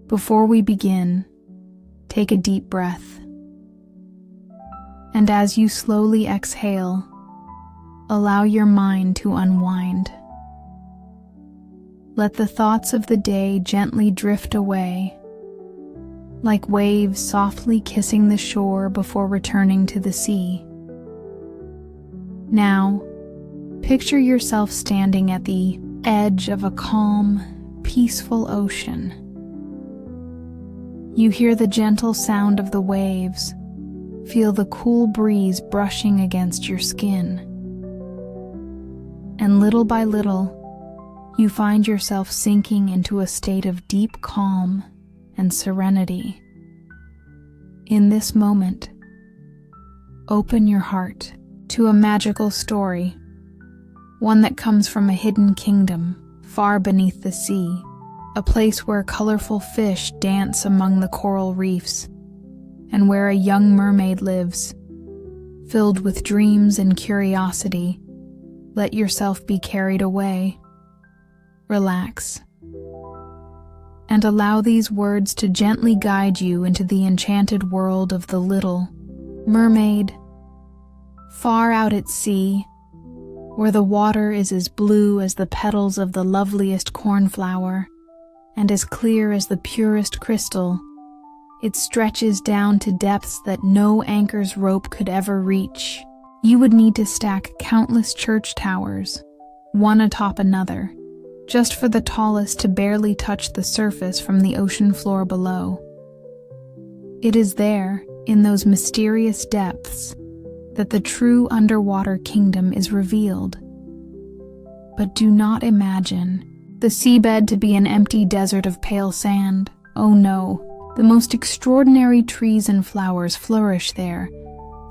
Before we begin, take a deep breath. And as you slowly exhale, allow your mind to unwind. Let the thoughts of the day gently drift away, like waves softly kissing the shore before returning to the sea. Now, picture yourself standing at the edge of a calm, peaceful ocean. You hear the gentle sound of the waves, feel the cool breeze brushing against your skin. And little by little, you find yourself sinking into a state of deep calm and serenity. In this moment, open your heart to a magical story, one that comes from a hidden kingdom far beneath the sea, a place where colorful fish dance among the coral reefs, and where a young mermaid lives. Filled with dreams and curiosity, let yourself be carried away. Relax, and allow these words to gently guide you into the enchanted world of the Little Mermaid. Far out at sea, where the water is as blue as the petals of the loveliest cornflower, and as clear as the purest crystal, it stretches down to depths that no anchor's rope could ever reach. You would need to stack countless church towers, one atop another, just for the tallest to barely touch the surface from the ocean floor below. It is there, in those mysterious depths, that the true underwater kingdom is revealed. But do not imagine the seabed to be an empty desert of pale sand. Oh no, the most extraordinary trees and flowers flourish there,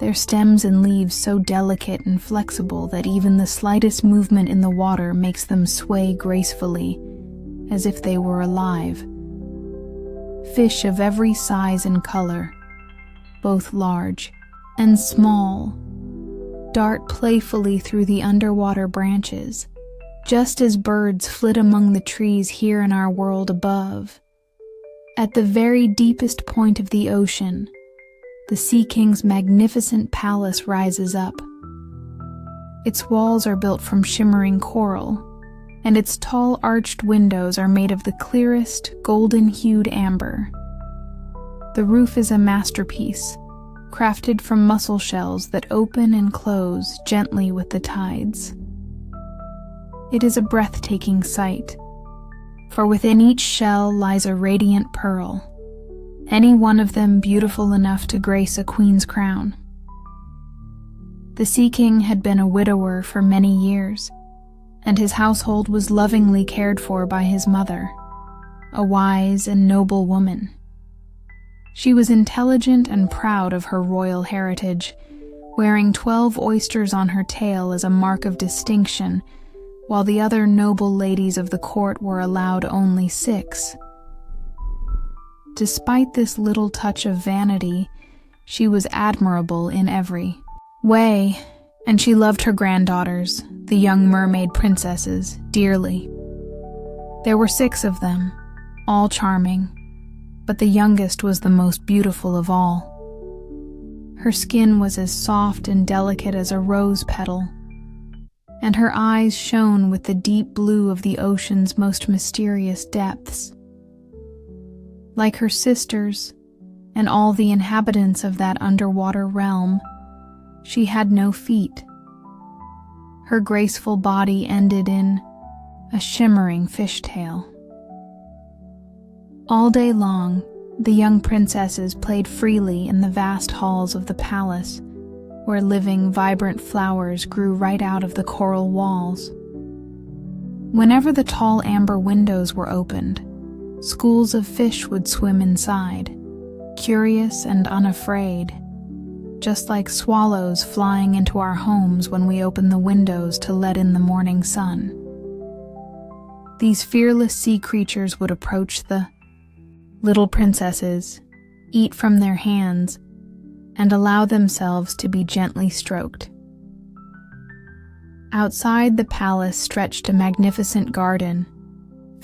their stems and leaves so delicate and flexible that even the slightest movement in the water makes them sway gracefully, as if they were alive. Fish of every size and color, both large and small, dart playfully through the underwater branches, just as birds flit among the trees here in our world above. At the very deepest point of the ocean, the Sea King's magnificent palace rises up. Its walls are built from shimmering coral, and its tall arched windows are made of the clearest, golden-hued amber. The roof is a masterpiece, crafted from mussel shells that open and close gently with the tides. It is a breathtaking sight, for within each shell lies a radiant pearl, any one of them beautiful enough to grace a queen's crown. The Sea King had been a widower for many years, and his household was lovingly cared for by his mother, a wise and noble woman. She was intelligent and proud of her royal heritage, wearing 12 oysters on her tail as a mark of distinction, while the other noble ladies of the court were allowed only 6. Despite this little touch of vanity, she was admirable in every way, and she loved her granddaughters, the young mermaid princesses, dearly. There were 6 of them, all charming, but the youngest was the most beautiful of all. Her skin was as soft and delicate as a rose petal, and her eyes shone with the deep blue of the ocean's most mysterious depths. Like her sisters, and all the inhabitants of that underwater realm, she had no feet. Her graceful body ended in a shimmering fishtail. All day long, the young princesses played freely in the vast halls of the palace, where living, vibrant flowers grew right out of the coral walls. Whenever the tall amber windows were opened, schools of fish would swim inside, curious and unafraid, just like swallows flying into our homes when we open the windows to let in the morning sun. These fearless sea creatures would approach the little princesses, eat from their hands, and allow themselves to be gently stroked. Outside the palace stretched a magnificent garden,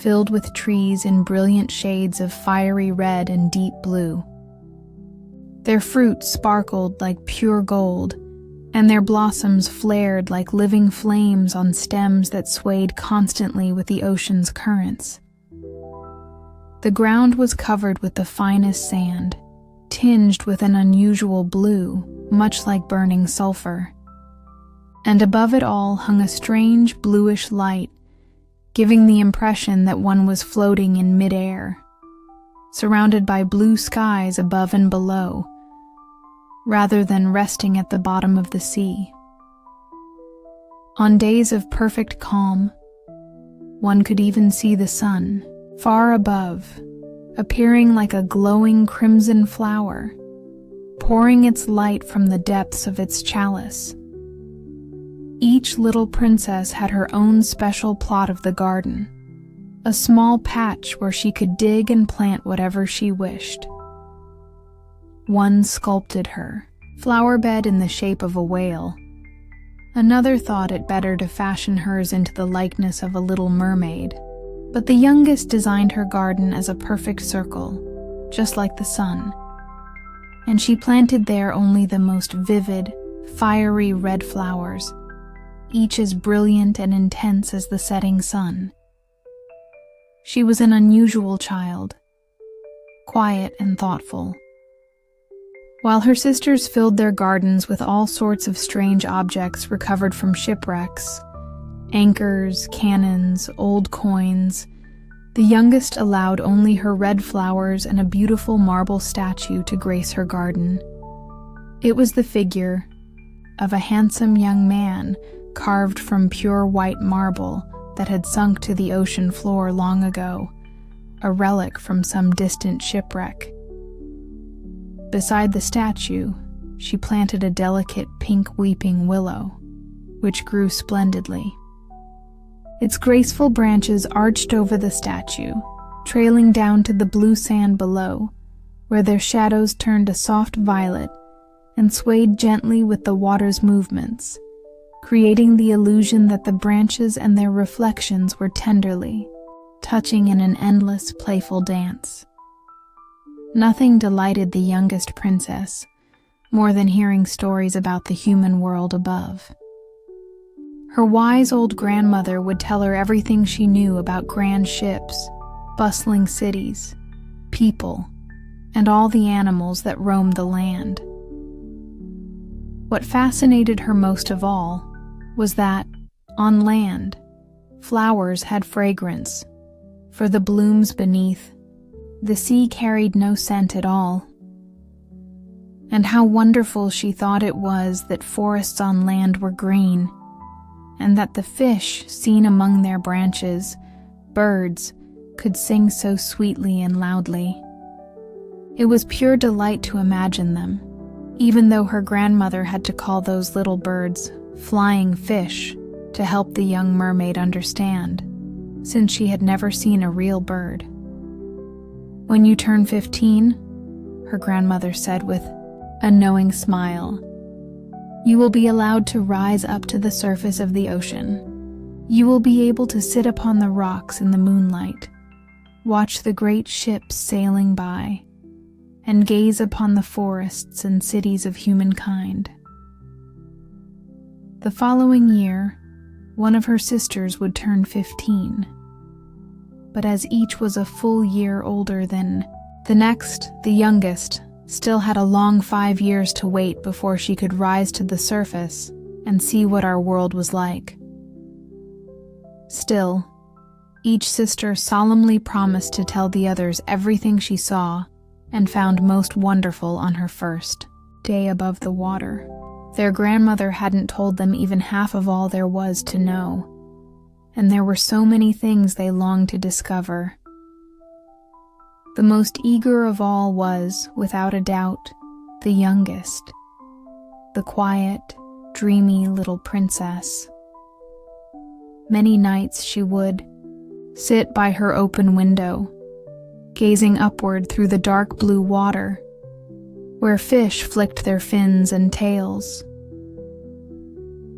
filled with trees in brilliant shades of fiery red and deep blue. Their fruit sparkled like pure gold, and their blossoms flared like living flames on stems that swayed constantly with the ocean's currents. The ground was covered with the finest sand, tinged with an unusual blue, much like burning sulfur. And above it all hung a strange bluish light, giving the impression that one was floating in midair, surrounded by blue skies above and below, rather than resting at the bottom of the sea. On days of perfect calm, one could even see the sun, far above, appearing like a glowing crimson flower, pouring its light from the depths of its chalice. Each little princess had her own special plot of the garden, a small patch where she could dig and plant whatever she wished. One sculpted her flower bed in the shape of a whale. Another thought it better to fashion hers into the likeness of a little mermaid. But the youngest designed her garden as a perfect circle, just like the sun. And she planted there only the most vivid, fiery red flowers, each as brilliant and intense as the setting sun. She was an unusual child, quiet and thoughtful. While her sisters filled their gardens with all sorts of strange objects recovered from shipwrecks, anchors, cannons, old coins, the youngest allowed only her red flowers and a beautiful marble statue to grace her garden. It was the figure of a handsome young man carved from pure white marble that had sunk to the ocean floor long ago, a relic from some distant shipwreck. Beside the statue, she planted a delicate pink weeping willow, which grew splendidly. Its graceful branches arched over the statue, trailing down to the blue sand below, where their shadows turned a soft violet and swayed gently with the water's movements, creating the illusion that the branches and their reflections were tenderly touching in an endless, playful dance. Nothing delighted the youngest princess more than hearing stories about the human world above. Her wise old grandmother would tell her everything she knew about grand ships, bustling cities, people, and all the animals that roamed the land. What fascinated her most of all was that, on land, flowers had fragrance, for the blooms beneath, the sea carried no scent at all. And how wonderful she thought it was that forests on land were green, and that the fish seen among their branches, birds, could sing so sweetly and loudly. It was pure delight to imagine them, even though her grandmother had to call those little birds flying fish to help the young mermaid understand, since she had never seen a real bird. "When you turn 15, her grandmother said with a knowing smile, "you will be allowed to rise up to the surface of the ocean. You will be able to sit upon the rocks in the moonlight, watch the great ships sailing by, and gaze upon the forests and cities of humankind." The following year, one of her sisters would turn 15. But as each was a full year older than the next, the youngest still had a long 5 years to wait before she could rise to the surface and see what our world was like. Still, each sister solemnly promised to tell the others everything she saw and found most wonderful on her first day above the water. Their grandmother hadn't told them even half of all there was to know, and there were so many things they longed to discover. The most eager of all was, without a doubt, the youngest, the quiet, dreamy little princess. Many nights she would sit by her open window, gazing upward through the dark blue water, where fish flicked their fins and tails.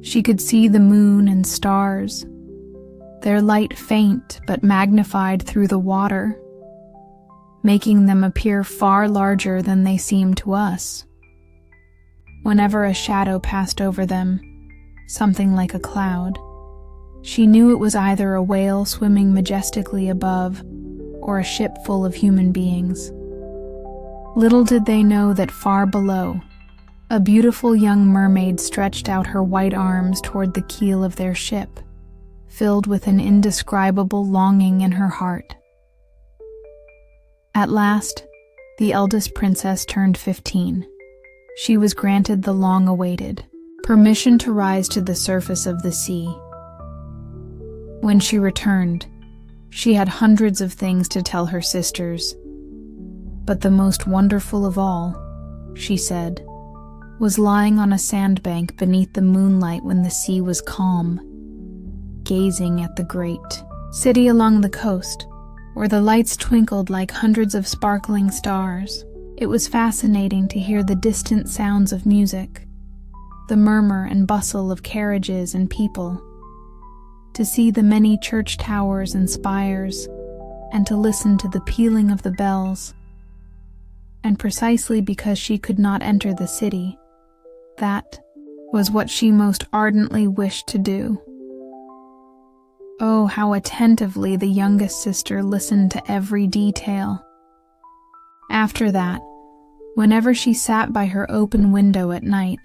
She could see the moon and stars, their light faint but magnified through the water, making them appear far larger than they seem to us. Whenever a shadow passed over them, something like a cloud, she knew it was either a whale swimming majestically above or a ship full of human beings. Little did they know that far below, a beautiful young mermaid stretched out her white arms toward the keel of their ship, filled with an indescribable longing in her heart. At last, the eldest princess turned 15. She was granted the long-awaited permission to rise to the surface of the sea. When she returned, she had hundreds of things to tell her sisters, but the most wonderful of all, she said, was lying on a sandbank beneath the moonlight when the sea was calm, gazing at the great city along the coast, where the lights twinkled like hundreds of sparkling stars. It was fascinating to hear the distant sounds of music, the murmur and bustle of carriages and people, to see the many church towers and spires, and to listen to the pealing of the bells. And precisely because she could not enter the city, that was what she most ardently wished to do. Oh, how attentively the youngest sister listened to every detail. After that, whenever she sat by her open window at night,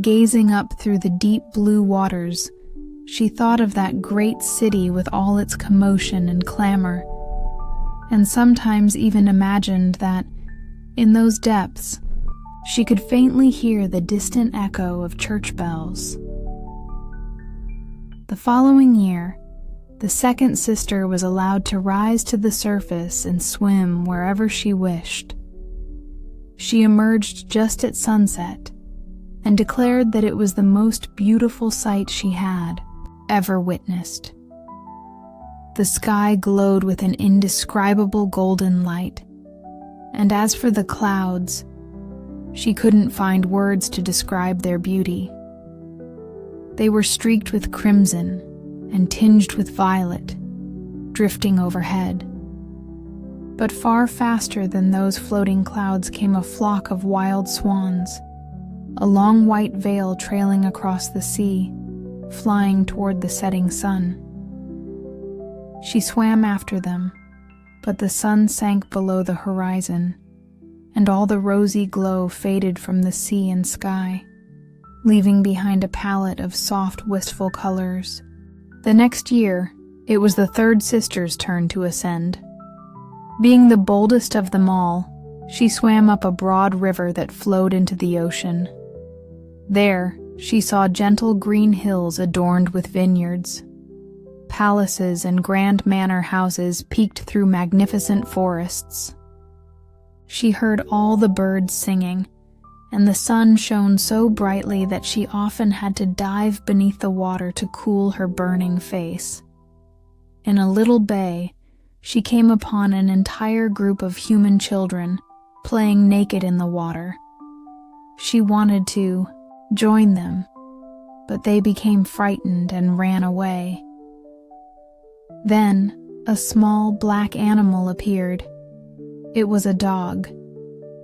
gazing up through the deep blue waters, she thought of that great city with all its commotion and clamor, and sometimes even imagined that, in those depths, she could faintly hear the distant echo of church bells. The following year, the second sister was allowed to rise to the surface and swim wherever she wished. She emerged just at sunset and declared that it was the most beautiful sight she had ever witnessed. The sky glowed with an indescribable golden light, and as for the clouds, she couldn't find words to describe their beauty. They were streaked with crimson and tinged with violet, drifting overhead. But far faster than those floating clouds came a flock of wild swans, a long white veil trailing across the sea, flying toward the setting sun. She swam after them, but the sun sank below the horizon, and all the rosy glow faded from the sea and sky, leaving behind a palette of soft, wistful colors. The next year, it was the third sister's turn to ascend. Being the boldest of them all, she swam up a broad river that flowed into the ocean. There, she saw gentle green hills adorned with vineyards. Palaces and grand manor houses peeked through magnificent forests. She heard all the birds singing, and the sun shone so brightly that she often had to dive beneath the water to cool her burning face. In a little bay, she came upon an entire group of human children playing naked in the water. She wanted to join them, but they became frightened and ran away. Then, a small black animal appeared. It was a dog,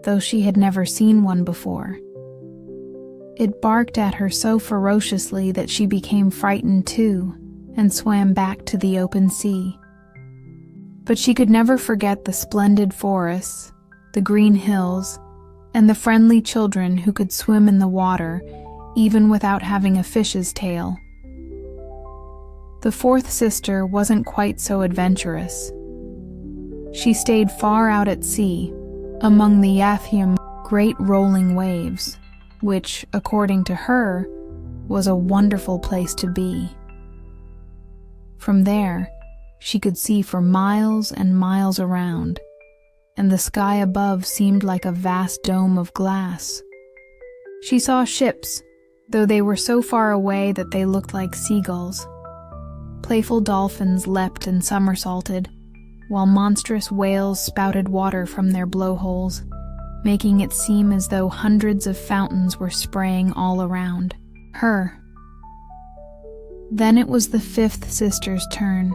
though she had never seen one before. It barked at her so ferociously that she became frightened too and swam back to the open sea. But she could never forget the splendid forests, the green hills, and the friendly children who could swim in the water even without having a fish's tail. The fourth sister wasn't quite so adventurous. She stayed far out at sea, among the Yathium great rolling waves, which, according to her, was a wonderful place to be. From there, she could see for miles and miles around, and the sky above seemed like a vast dome of glass. She saw ships, though they were so far away that they looked like seagulls. Playful dolphins leapt and somersaulted, while monstrous whales spouted water from their blowholes, making it seem as though hundreds of fountains were spraying all around her. Then it was the fifth sister's turn.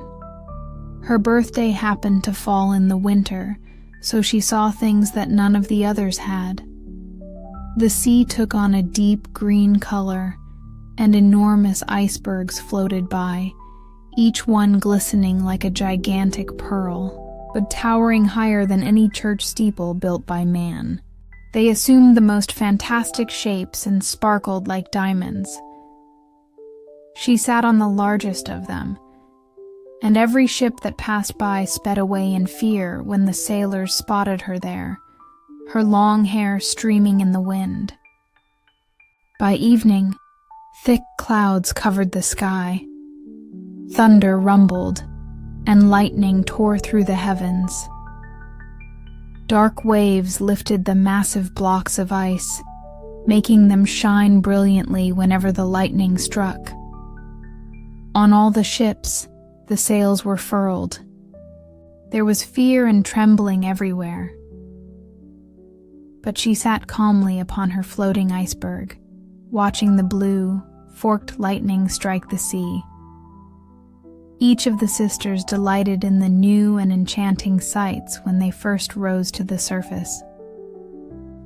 Her birthday happened to fall in the winter, so she saw things that none of the others had. The sea took on a deep green color, and enormous icebergs floated by, each one glistening like a gigantic pearl, but towering higher than any church steeple built by man. They assumed the most fantastic shapes and sparkled like diamonds. She sat on the largest of them, and every ship that passed by sped away in fear when the sailors spotted her there, her long hair streaming in the wind. By evening, thick clouds covered the sky. Thunder rumbled, and lightning tore through the heavens. Dark waves lifted the massive blocks of ice, making them shine brilliantly whenever the lightning struck. On all the ships, the sails were furled. There was fear and trembling everywhere. But she sat calmly upon her floating iceberg, watching the blue, forked lightning strike the sea. Each of the sisters delighted in the new and enchanting sights when they first rose to the surface.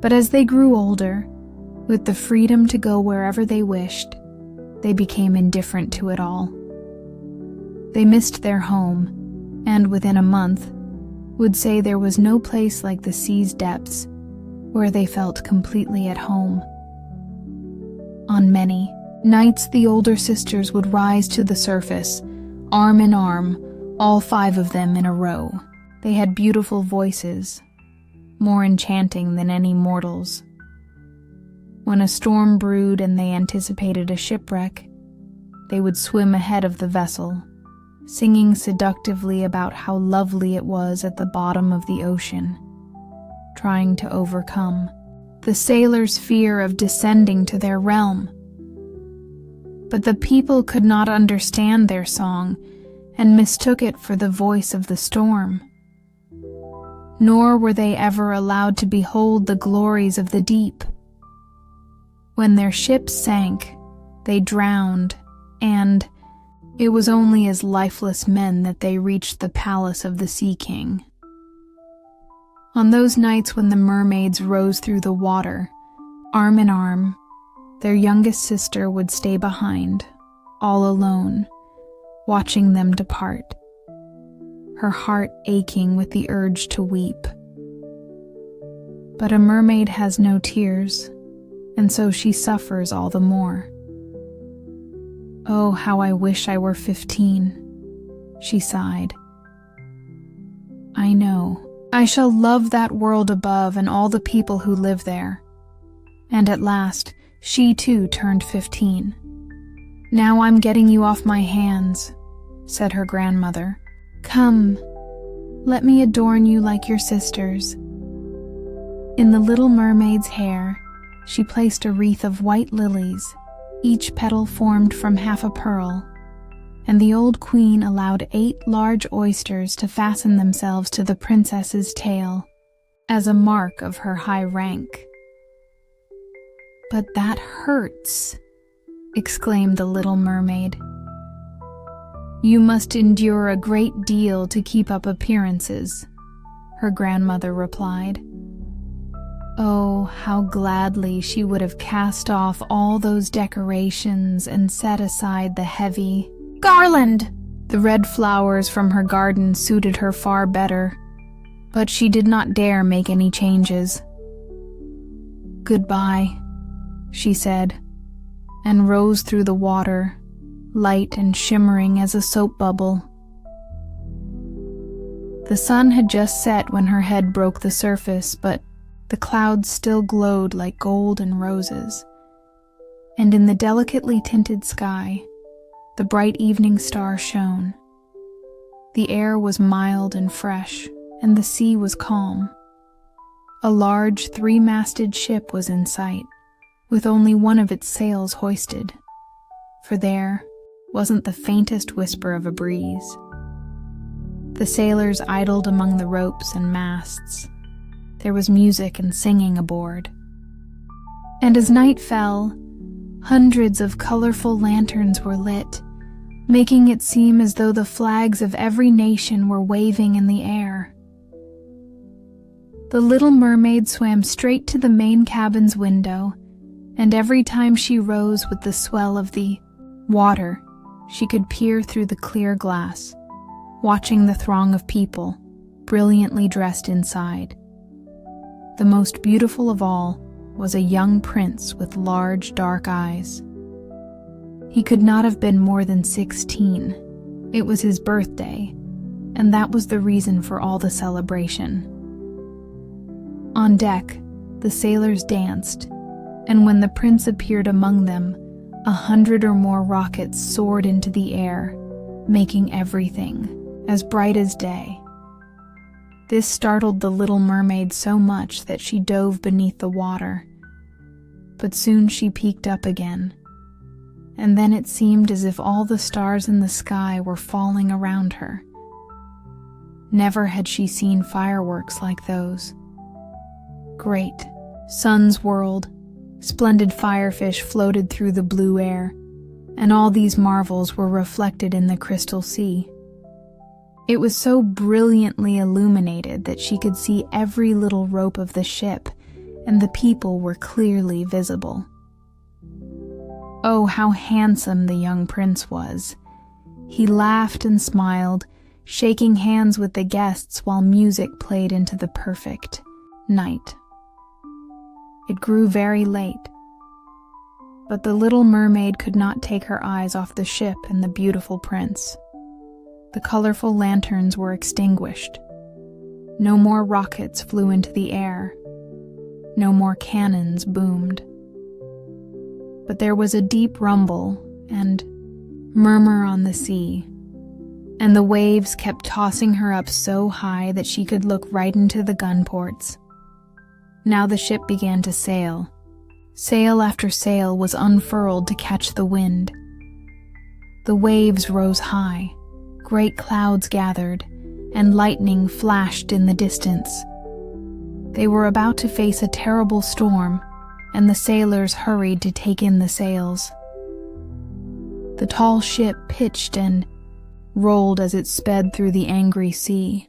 But as they grew older, with the freedom to go wherever they wished, they became indifferent to it all. They missed their home, and within a month, would say there was no place like the sea's depths, where they felt completely at home. On many nights, the older sisters would rise to the surface, arm in arm, all 5 of them in a row. They had beautiful voices, more enchanting than any mortals. When a storm brewed and they anticipated a shipwreck, they would swim ahead of the vessel, singing seductively about how lovely it was at the bottom of the ocean, trying to overcome the sailors' fear of descending to their realm. But the people could not understand their song and mistook it for the voice of the storm. Nor were they ever allowed to behold the glories of the deep. When their ships sank, they drowned, and it was only as lifeless men that they reached the palace of the Sea King. On those nights when the mermaids rose through the water, arm in arm, their youngest sister would stay behind, all alone, watching them depart, her heart aching with the urge to weep. But a mermaid has no tears, and so she suffers all the more. Oh, how I wish I were 15, she sighed. I know. I shall love that world above and all the people who live there. And at last, she too turned 15. Now I'm getting you off my hands, said her grandmother. Come, let me adorn you like your sisters. In the little mermaid's hair, she placed a wreath of white lilies, each petal formed from half a pearl, and the old queen allowed 8 large oysters to fasten themselves to the princess's tail, as a mark of her high rank. But that hurts, exclaimed the little mermaid. You must endure a great deal to keep up appearances, her grandmother replied. Oh, how gladly she would have cast off all those decorations and set aside the heavy garland. The red flowers from her garden suited her far better, but she did not dare make any changes. Goodbye, she said, and rose through the water, light and shimmering as a soap bubble. The sun had just set when her head broke the surface, but the clouds still glowed like gold and roses, and in the delicately tinted sky, the bright evening star shone. The air was mild and fresh, and the sea was calm. A large 3-masted ship was in sight, with only one of its sails hoisted, for there wasn't the faintest whisper of a breeze. The sailors idled among the ropes and masts. There was music and singing aboard. And as night fell, hundreds of colorful lanterns were lit, making it seem as though the flags of every nation were waving in the air. The little mermaid swam straight to the main cabin's window, and every time she rose with the swell of the water, she could peer through the clear glass, watching the throng of people, brilliantly dressed inside. The most beautiful of all was a young prince with large, dark eyes. He could not have been more than 16. It was his birthday, and that was the reason for all the celebration. On deck, the sailors danced, and when the prince appeared among them, 100 or more rockets soared into the air, making everything as bright as day. This startled the little mermaid so much that she dove beneath the water. But soon she peeked up again, and then it seemed as if all the stars in the sky were falling around her. Never had she seen fireworks like those. Great suns whirled, splendid firefish floated through the blue air, and all these marvels were reflected in the crystal sea. It was so brilliantly illuminated that she could see every little rope of the ship, and the people were clearly visible. Oh, how handsome the young prince was! He laughed and smiled, shaking hands with the guests while music played into the perfect night. It grew very late, but the little mermaid could not take her eyes off the ship and the beautiful prince. The colorful lanterns were extinguished. No more rockets flew into the air. No more cannons boomed. But there was a deep rumble and murmur on the sea, and the waves kept tossing her up so high that she could look right into the gun ports. Now the ship began to sail. Sail after sail was unfurled to catch the wind. The waves rose high, great clouds gathered, and lightning flashed in the distance. They were about to face a terrible storm, and the sailors hurried to take in the sails. The tall ship pitched and rolled as it sped through the angry sea.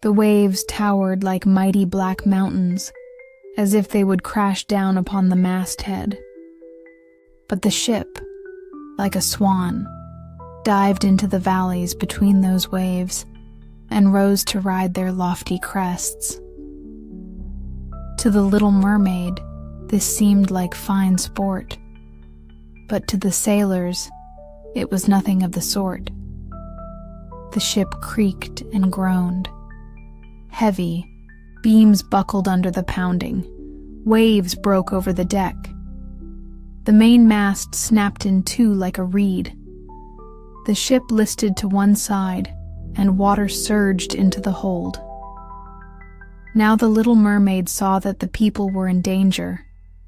The waves towered like mighty black mountains, as if they would crash down upon the masthead. But the ship, like a swan, dived into the valleys between those waves and rose to ride their lofty crests. To the little mermaid, this seemed like fine sport, but to the sailors, it was nothing of the sort. The ship creaked and groaned. Heavy, beams buckled under the pounding. Waves broke over the deck. The main mast snapped in two like a reed. The ship listed to one side, and water surged into the hold. Now the little mermaid saw that the people were in danger,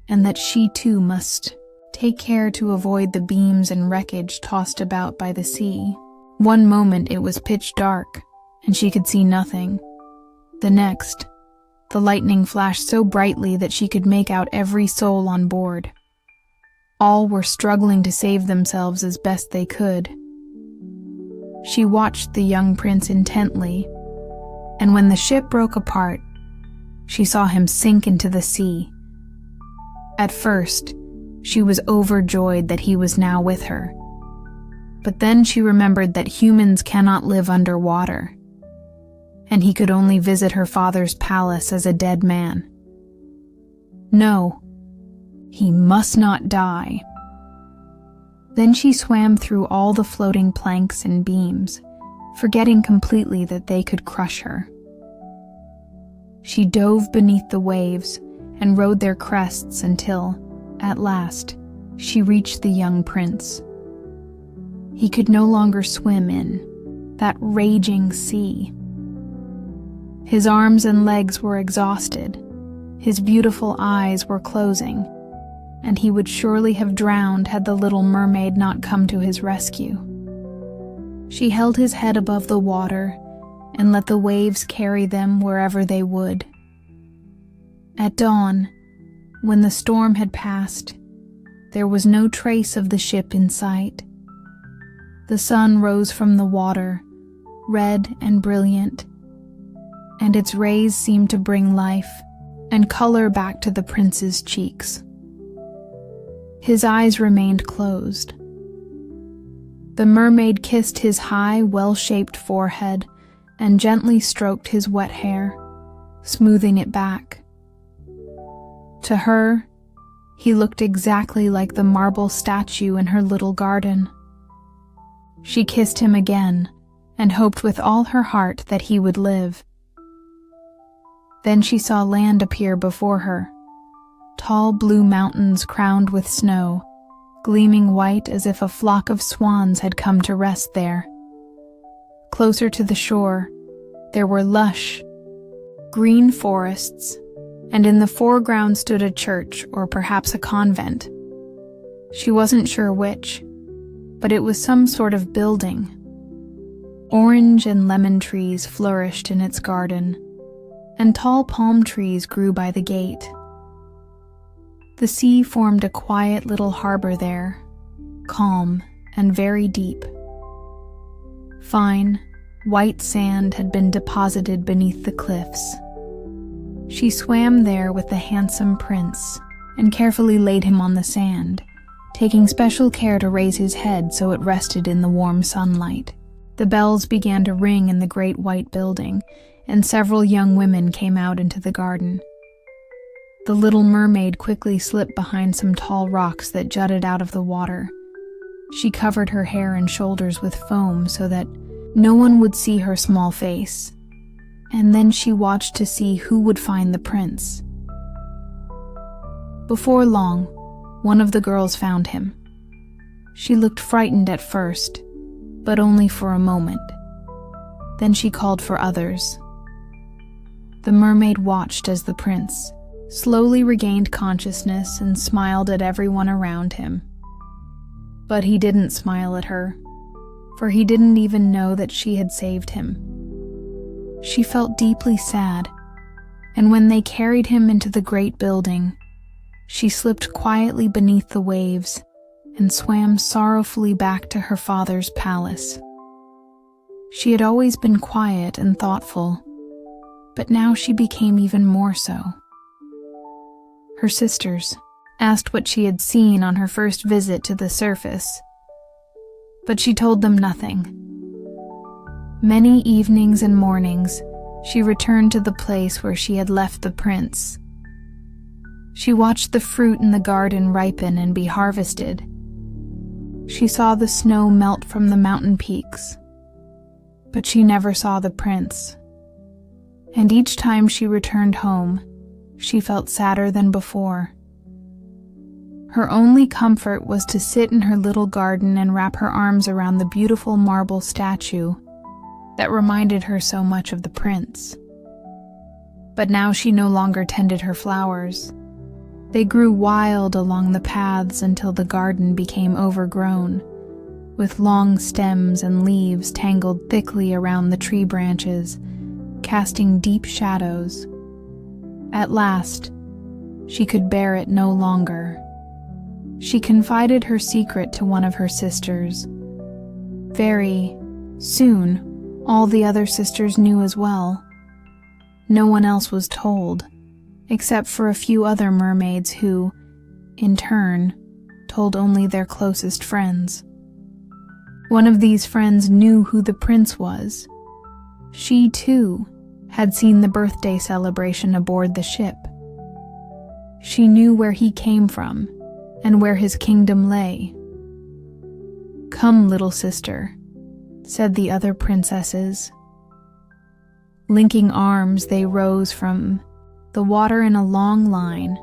and that she too must take care to avoid the beams and wreckage tossed about by the sea. One moment it was pitch dark, and she could see nothing. The next, the lightning flashed so brightly that she could make out every soul on board. All were struggling to save themselves as best they could. She watched the young prince intently, and when the ship broke apart, she saw him sink into the sea. At first, she was overjoyed that he was now with her. But then she remembered that humans cannot live underwater, and he could only visit her father's palace as a dead man. No, he must not die. Then she swam through all the floating planks and beams, forgetting completely that they could crush her. She dove beneath the waves and rode their crests until, at last, she reached the young prince. He could no longer swim in that raging sea. His arms and legs were exhausted, his beautiful eyes were closing, and he would surely have drowned had the little mermaid not come to his rescue. She held his head above the water and let the waves carry them wherever they would. At dawn, when the storm had passed, there was no trace of the ship in sight. The sun rose from the water, red and brilliant, and its rays seemed to bring life and color back to the prince's cheeks. His eyes remained closed. The mermaid kissed his high, well-shaped forehead and gently stroked his wet hair, smoothing it back. To her, he looked exactly like the marble statue in her little garden. She kissed him again and hoped with all her heart that he would live. Then she saw land appear before her, tall blue mountains crowned with snow, gleaming white as if a flock of swans had come to rest there. Closer to the shore, there were lush, green forests, and in the foreground stood a church or perhaps a convent. She wasn't sure which, but it was some sort of building. Orange and lemon trees flourished in its garden, and tall palm trees grew by the gate. The sea formed a quiet little harbor there, calm and very deep. Fine, white sand had been deposited beneath the cliffs. She swam there with the handsome prince and carefully laid him on the sand, taking special care to raise his head so it rested in the warm sunlight. The bells began to ring in the great white building, and several young women came out into the garden. The little mermaid quickly slipped behind some tall rocks that jutted out of the water. She covered her hair and shoulders with foam so that no one would see her small face, and then she watched to see who would find the prince. Before long, one of the girls found him. She looked frightened at first, but only for a moment. Then she called for others. The mermaid watched as the prince slowly regained consciousness and smiled at everyone around him. But he didn't smile at her, for he didn't even know that she had saved him. She felt deeply sad, and when they carried him into the great building, she slipped quietly beneath the waves and swam sorrowfully back to her father's palace. She had always been quiet and thoughtful, but now she became even more so. Her sisters asked what she had seen on her first visit to the surface, but she told them nothing. Many evenings and mornings, she returned to the place where she had left the prince. She watched the fruit in the garden ripen and be harvested. She saw the snow melt from the mountain peaks, but she never saw the prince. And each time she returned home, she felt sadder than before. Her only comfort was to sit in her little garden and wrap her arms around the beautiful marble statue that reminded her so much of the prince. But now she no longer tended her flowers. They grew wild along the paths until the garden became overgrown, with long stems and leaves tangled thickly around the tree branches, casting deep shadows. At last, she could bear it no longer. She confided her secret to one of her sisters. Very soon, all the other sisters knew as well. No one else was told, except for a few other mermaids who, in turn, told only their closest friends. One of these friends knew who the prince was. She, too, had seen the birthday celebration aboard the ship. She knew where he came from and where his kingdom lay. "Come, little sister," said the other princesses. Linking arms, they rose from the water in a long line,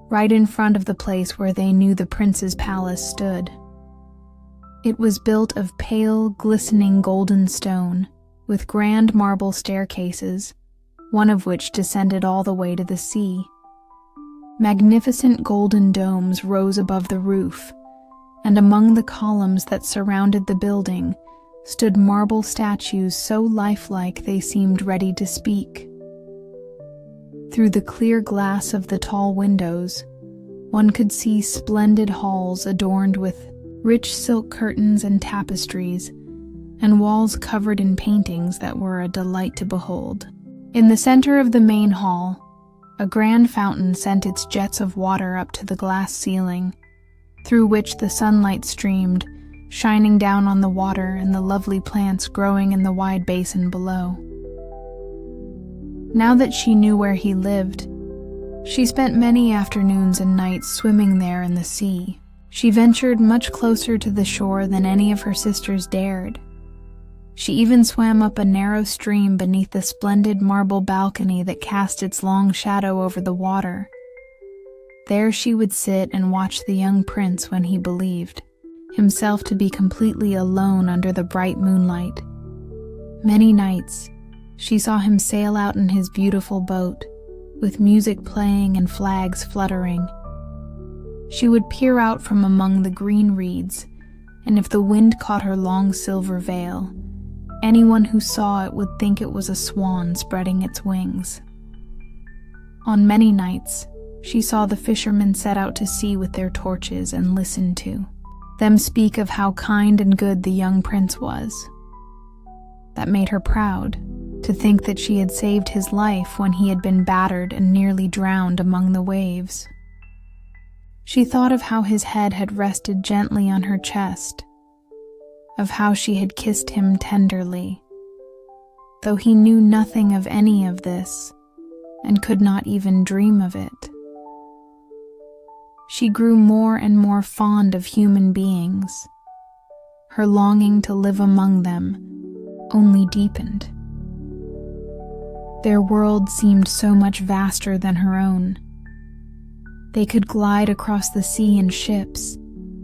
right in front of the place where they knew the prince's palace stood. It was built of pale, glistening golden stone, with grand marble staircases, one of which descended all the way to the sea. Magnificent golden domes rose above the roof, and among the columns that surrounded the building stood marble statues so lifelike they seemed ready to speak. Through the clear glass of the tall windows, one could see splendid halls adorned with rich silk curtains and tapestries, and walls covered in paintings that were a delight to behold. In the center of the main hall, a grand fountain sent its jets of water up to the glass ceiling, through which the sunlight streamed, shining down on the water and the lovely plants growing in the wide basin below. Now that she knew where he lived, she spent many afternoons and nights swimming there in the sea. She ventured much closer to the shore than any of her sisters dared. She even swam up a narrow stream beneath the splendid marble balcony that cast its long shadow over the water. There she would sit and watch the young prince when he believed himself to be completely alone under the bright moonlight. Many nights, she saw him sail out in his beautiful boat, with music playing and flags fluttering. She would peer out from among the green reeds, and if the wind caught her long silver veil, anyone who saw it would think it was a swan spreading its wings. On many nights, she saw the fishermen set out to sea with their torches and listened to them speak of how kind and good the young prince was. That made her proud, to think that she had saved his life when he had been battered and nearly drowned among the waves. She thought of how his head had rested gently on her chest, of how she had kissed him tenderly, though he knew nothing of any of this and could not even dream of it. She grew more and more fond of human beings. Her longing to live among them only deepened. Their world seemed so much vaster than her own. They could glide across the sea in ships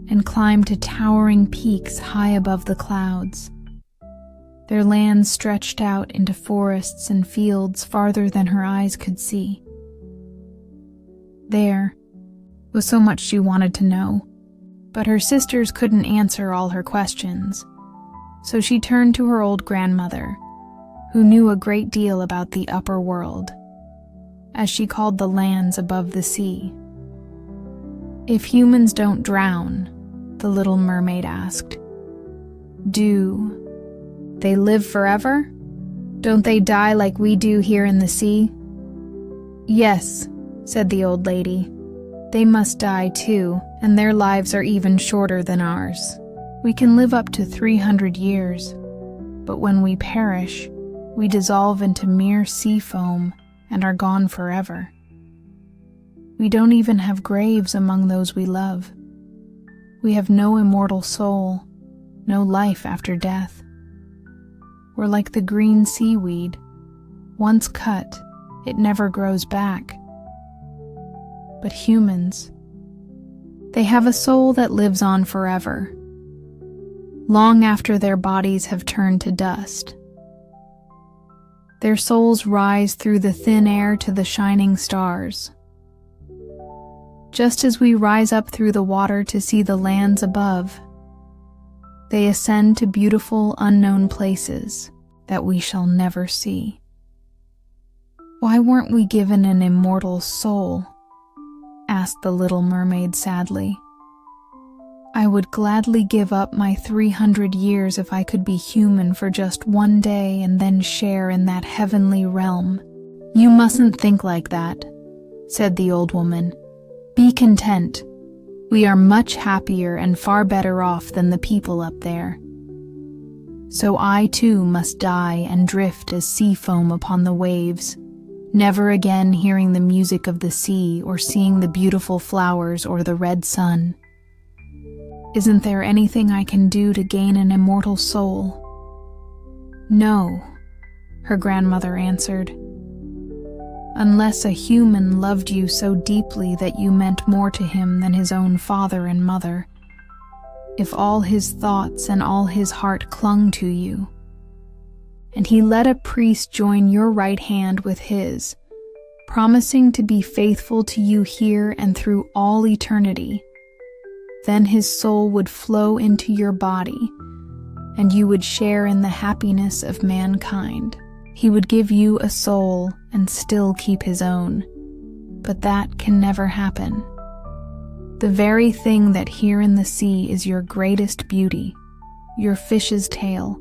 and climb to towering peaks high above the clouds. Their lands stretched out into forests and fields farther than her eyes could see. There was so much she wanted to know, but her sisters couldn't answer all her questions, so she turned to her old grandmother, who knew a great deal about the upper world, as she called the lands above the sea. "If humans don't drown," the little mermaid asked, "do they live forever? Don't they die like we do here in the sea?" "Yes," said the old lady. "They must die too, and their lives are even shorter than ours. We can live up to 300 years, but when we perish, we dissolve into mere sea foam and are gone forever. We don't even have graves among those we love. We have no immortal soul, no life after death. We're like the green seaweed. Once cut, it never grows back. But humans, they have a soul that lives on forever, long after their bodies have turned to dust. Their souls rise through the thin air to the shining stars. Just as we rise up through the water to see the lands above, they ascend to beautiful unknown places that we shall never see." "Why weren't we given an immortal soul?" asked the little mermaid sadly. "I would gladly give up my 300 years if I could be human for just one day and then share in that heavenly realm." "You mustn't think like that," said the old woman. "Be content. We are much happier and far better off than the people up there. So I too must die and drift as sea foam upon the waves, never again hearing the music of the sea or seeing the beautiful flowers or the red sun. Isn't there anything I can do to gain an immortal soul?" "No," her grandmother answered. "Unless a human loved you so deeply that you meant more to him than his own father and mother, if all his thoughts and all his heart clung to you, and he let a priest join your right hand with his, promising to be faithful to you here and through all eternity, then his soul would flow into your body, and you would share in the happiness of mankind. He would give you a soul and still keep his own, but that can never happen. The very thing that here in the sea is your greatest beauty, your fish's tail,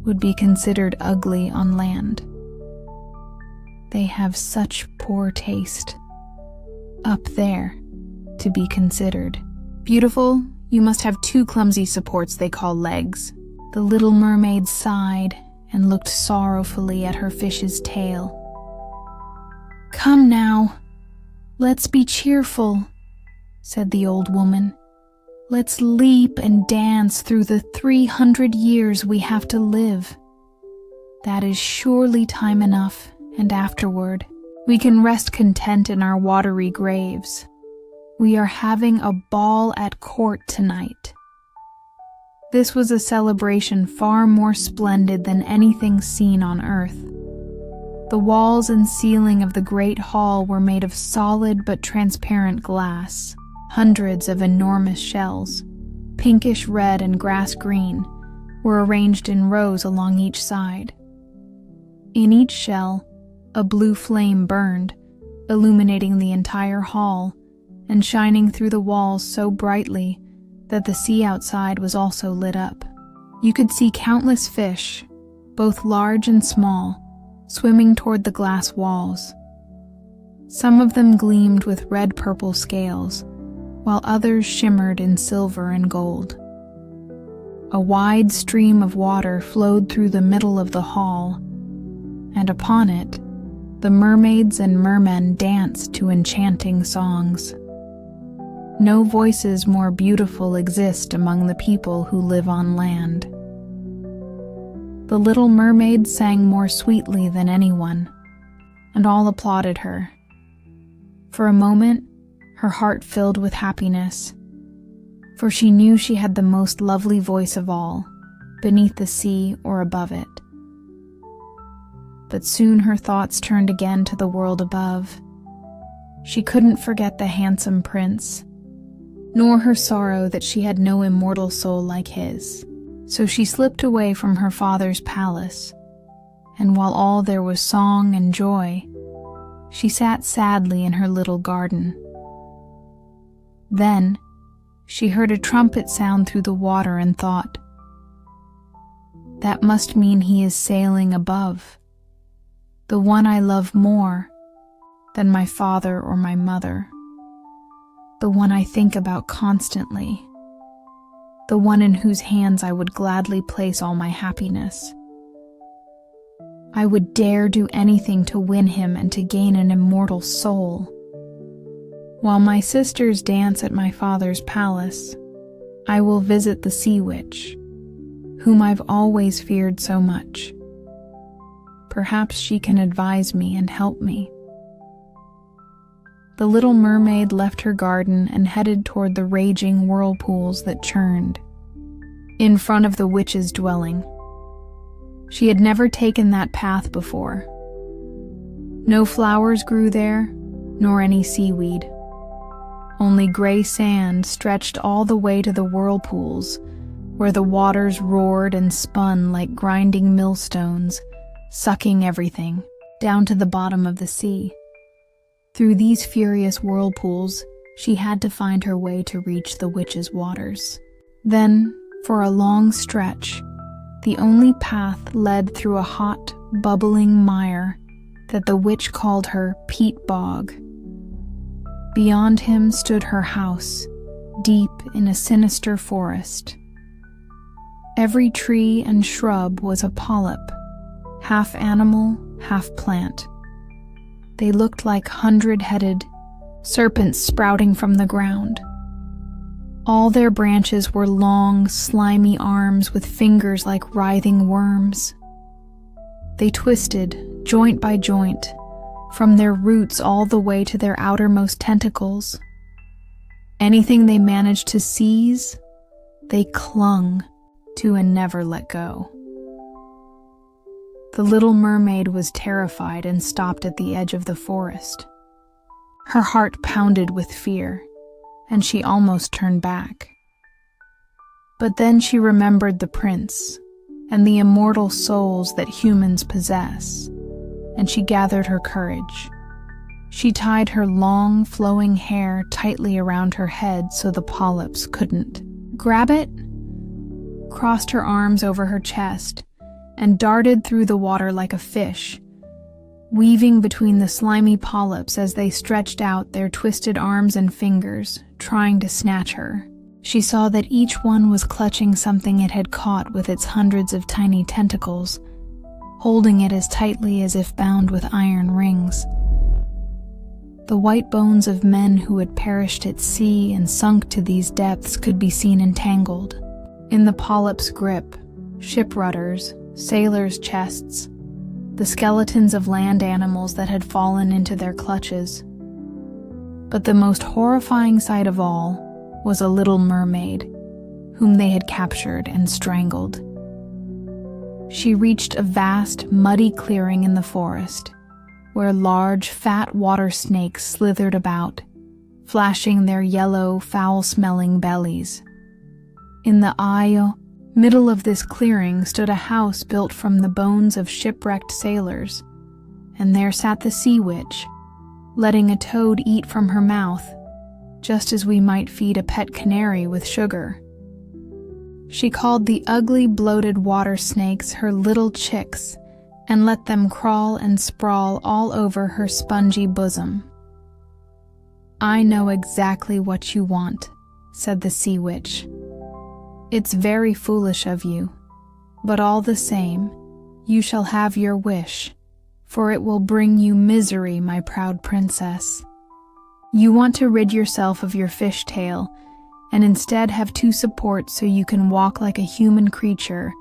would be considered ugly on land. They have such poor taste. Up there, to be considered. Beautiful, you must have 2 clumsy supports they call legs. The little mermaid sighed and looked sorrowfully at her fish's tail. Come now, let's be cheerful, said the old woman. Let's leap and dance through the 300 years we have to live. That is surely time enough, and afterward, we can rest content in our watery graves. We are having a ball at court tonight. This was a celebration far more splendid than anything seen on earth. The walls and ceiling of the great hall were made of solid but transparent glass. Hundreds of enormous shells, pinkish red and grass green, were arranged in rows along each side. In each shell, a blue flame burned, illuminating the entire hall and shining through the walls so brightly that the sea outside was also lit up. You could see countless fish, both large and small, swimming toward the glass walls. Some of them gleamed with red-purple scales, while others shimmered in silver and gold. A wide stream of water flowed through the middle of the hall, and upon it, the mermaids and mermen danced to enchanting songs. No voices more beautiful exist among the people who live on land. The little mermaid sang more sweetly than anyone, and all applauded her. For a moment, her heart filled with happiness, for she knew she had the most lovely voice of all, beneath the sea or above it. But soon her thoughts turned again to the world above. She couldn't forget the handsome prince, nor her sorrow that she had no immortal soul like his. So she slipped away from her father's palace, and while all there was song and joy, she sat sadly in her little garden. Then, she heard a trumpet sound through the water and thought, "That must mean he is sailing above, the one I love more than my father or my mother, the one I think about constantly, the one in whose hands I would gladly place all my happiness. I would dare do anything to win him and to gain an immortal soul. While my sisters dance at my father's palace, I will visit the sea witch, whom I've always feared so much. Perhaps she can advise me and help me." The little mermaid left her garden and headed toward the raging whirlpools that churned in front of the witch's dwelling. She had never taken that path before. No flowers grew there, nor any seaweed. Only gray sand stretched all the way to the whirlpools, where the waters roared and spun like grinding millstones, sucking everything down to the bottom of the sea. Through these furious whirlpools, she had to find her way to reach the witch's waters. Then, for a long stretch, the only path led through a hot, bubbling mire that the witch called her peat bog. Beyond him stood her house, deep in a sinister forest. Every tree and shrub was a polyp, half animal, half plant. They looked like 100-headed serpents sprouting from the ground. All their branches were long, slimy arms with fingers like writhing worms. They twisted, joint by joint, from their roots all the way to their outermost tentacles. Anything they managed to seize, they clung to and never let go. The little mermaid was terrified and stopped at the edge of the forest. Her heart pounded with fear, and she almost turned back. But then she remembered the prince and the immortal souls that humans possess, and she gathered her courage. She tied her long, flowing hair tightly around her head so the polyps couldn't grab it, crossed her arms over her chest, and darted through the water like a fish, weaving between the slimy polyps as they stretched out their twisted arms and fingers, trying to snatch her. She saw that each one was clutching something it had caught with its hundreds of tiny tentacles, holding it as tightly as if bound with iron rings. The white bones of men who had perished at sea and sunk to these depths could be seen entangled in the polyp's grip, ship rudders, sailors' chests, the skeletons of land animals that had fallen into their clutches. But the most horrifying sight of all was a little mermaid, whom they had captured and strangled. She reached a vast, muddy clearing in the forest, where large, fat water snakes slithered about, flashing their yellow, foul-smelling bellies. In the middle of this clearing stood a house built from the bones of shipwrecked sailors, and there sat the sea witch, letting a toad eat from her mouth, just as we might feed a pet canary with sugar. She called the ugly, bloated water snakes her little chicks, and let them crawl and sprawl all over her spongy bosom. "I know exactly what you want," said the sea witch. "It's very foolish of you, but all the same, you shall have your wish, for it will bring you misery, my proud princess. You want to rid yourself of your fishtail, and instead have two supports so you can walk like a human creature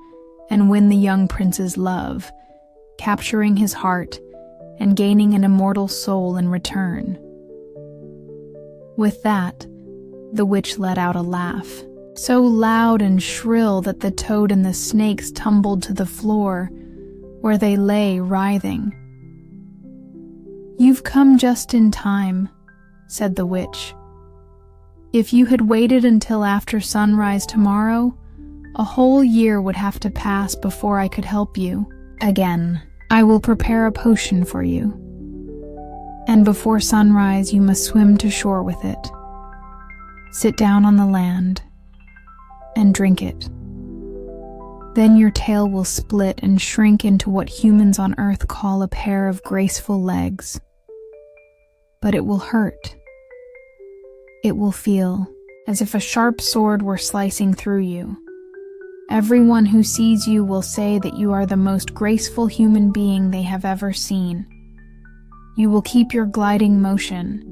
and win the young prince's love, capturing his heart and gaining an immortal soul in return." With that, the witch let out a laugh, so loud and shrill that the toad and the snakes tumbled to the floor, where they lay writhing. "You've come just in time," said the witch. "If you had waited until after sunrise tomorrow, a whole year would have to pass before I could help you. Again, I will prepare a potion for you, and before sunrise you must swim to shore with it. Sit down on the land and drink it. Then your tail will split and shrink into what humans on Earth call a pair of graceful legs. But it will hurt. It will feel as if a sharp sword were slicing through you. Everyone who sees you will say that you are the most graceful human being they have ever seen. You will keep your gliding motion,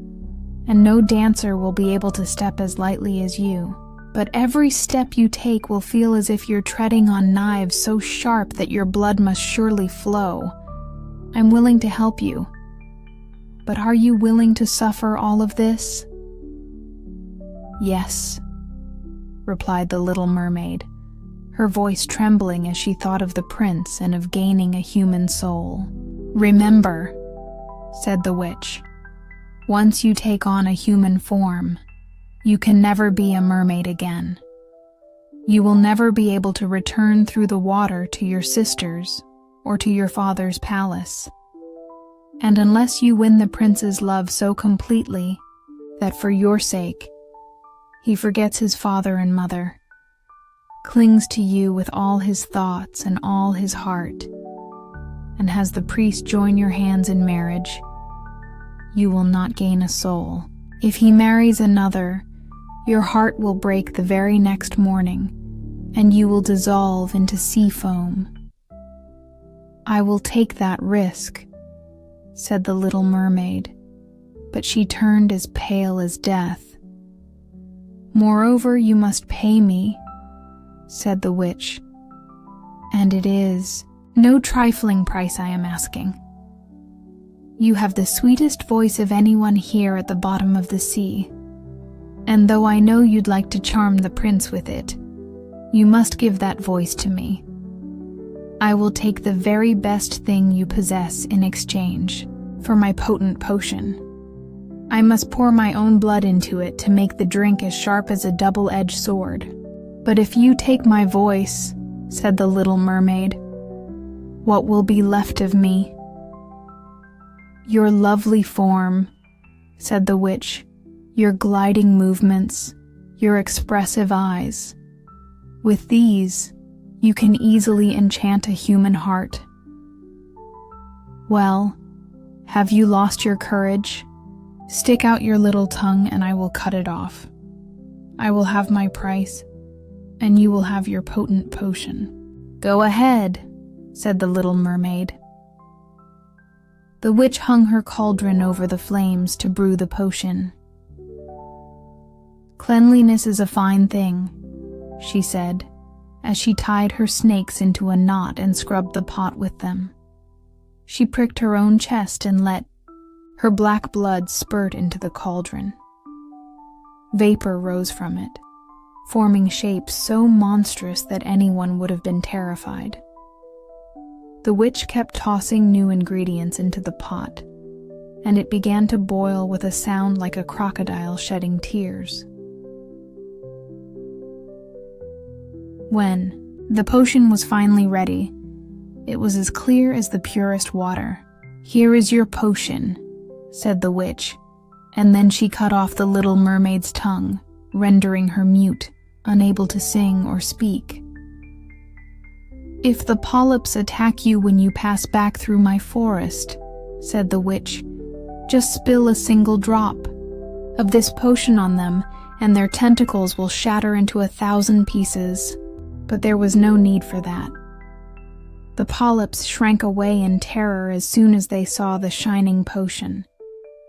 and no dancer will be able to step as lightly as you. But every step you take will feel as if you're treading on knives so sharp that your blood must surely flow. I'm willing to help you. But are you willing to suffer all of this?" "Yes," replied the little mermaid, her voice trembling as she thought of the prince and of gaining a human soul. "Remember," said the witch, "once you take on a human form, you can never be a mermaid again. You will never be able to return through the water to your sisters or to your father's palace. And unless you win the prince's love so completely that for your sake he forgets his father and mother, clings to you with all his thoughts and all his heart, and has the priest join your hands in marriage, you will not gain a soul. If he marries another, your heart will break the very next morning, and you will dissolve into sea foam." "I will take that risk," said the little mermaid, but she turned as pale as death. "Moreover, you must pay me," said the witch, "and it is no trifling price I am asking. You have the sweetest voice of anyone here at the bottom of the sea, and though I know you'd like to charm the prince with it, you must give that voice to me. I will take the very best thing you possess in exchange for my potent potion. I must pour my own blood into it to make the drink as sharp as a double-edged sword. But if you take my voice," said the little mermaid, "what will be left of me? "Your lovely form," said the witch, "your gliding movements, your expressive eyes. With these, you can easily enchant a human heart. Well, have you lost your courage? Stick out your little tongue and I will cut it off. I will have my price, and you will have your potent potion." "Go ahead," said the Little Mermaid. The witch hung her cauldron over the flames to brew the potion. "Cleanliness is a fine thing," she said, as she tied her snakes into a knot and scrubbed the pot with them. She pricked her own chest and let her black blood spurt into the cauldron. Vapor rose from it, forming shapes so monstrous that anyone would have been terrified. The witch kept tossing new ingredients into the pot, and it began to boil with a sound like a crocodile shedding tears. When the potion was finally ready, it was as clear as the purest water. "Here is your potion," said the witch, and then she cut off the Little Mermaid's tongue, rendering her mute, unable to sing or speak. "If the polyps attack you when you pass back through my forest," said the witch, "just spill a single drop of this potion on them, and their tentacles will shatter into 1,000 pieces." But there was no need for that. The polyps shrank away in terror as soon as they saw the shining potion.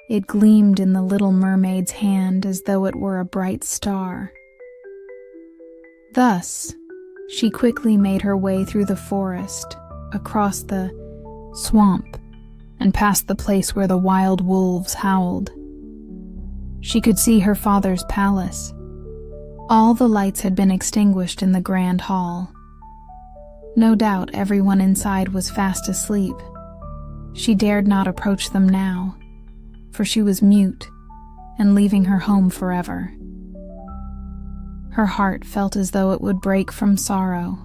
It gleamed in the Little Mermaid's hand as though it were a bright star. Thus, she quickly made her way through the forest, across the swamp, and past the place where the wild wolves howled. She could see her father's palace. All the lights had been extinguished in the grand hall. No doubt everyone inside was fast asleep. She dared not approach them now, for she was mute and leaving her home forever. Her heart felt as though it would break from sorrow.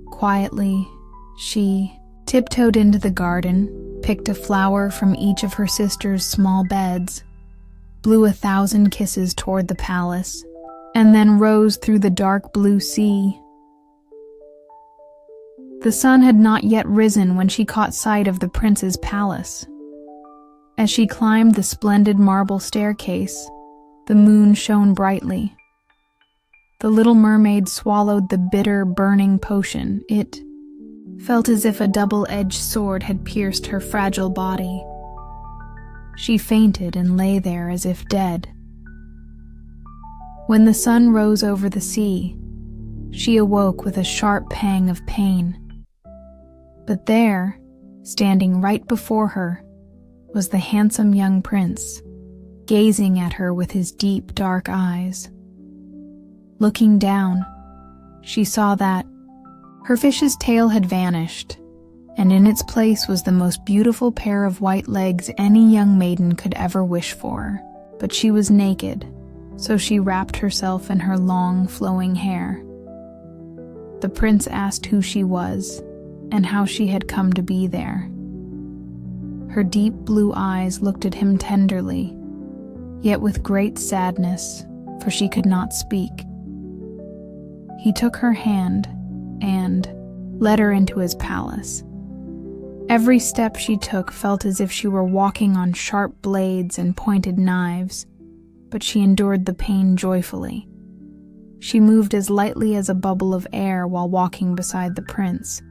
Quietly, she tiptoed into the garden, picked a flower from each of her sister's small beds, blew 1,000 kisses toward the palace, and then rose through the dark blue sea. The sun had not yet risen when she caught sight of the prince's palace. As she climbed the splendid marble staircase, the moon shone brightly. The Little Mermaid swallowed the bitter, burning potion. It felt as if a double-edged sword had pierced her fragile body. She fainted and lay there as if dead. When the sun rose over the sea, she awoke with a sharp pang of pain. But there, standing right before her, was the handsome young prince, gazing at her with his deep, dark eyes. Looking down, she saw that her fish's tail had vanished, and in its place was the most beautiful pair of white legs any young maiden could ever wish for. But she was naked, so she wrapped herself in her long, flowing hair. The prince asked who she was, and how she had come to be there. Her deep blue eyes looked at him tenderly, yet with great sadness, for she could not speak. He took her hand and led her into his palace. Every step she took felt as if she were walking on sharp blades and pointed knives, but she endured the pain joyfully. She moved as lightly as a bubble of air while walking beside the prince.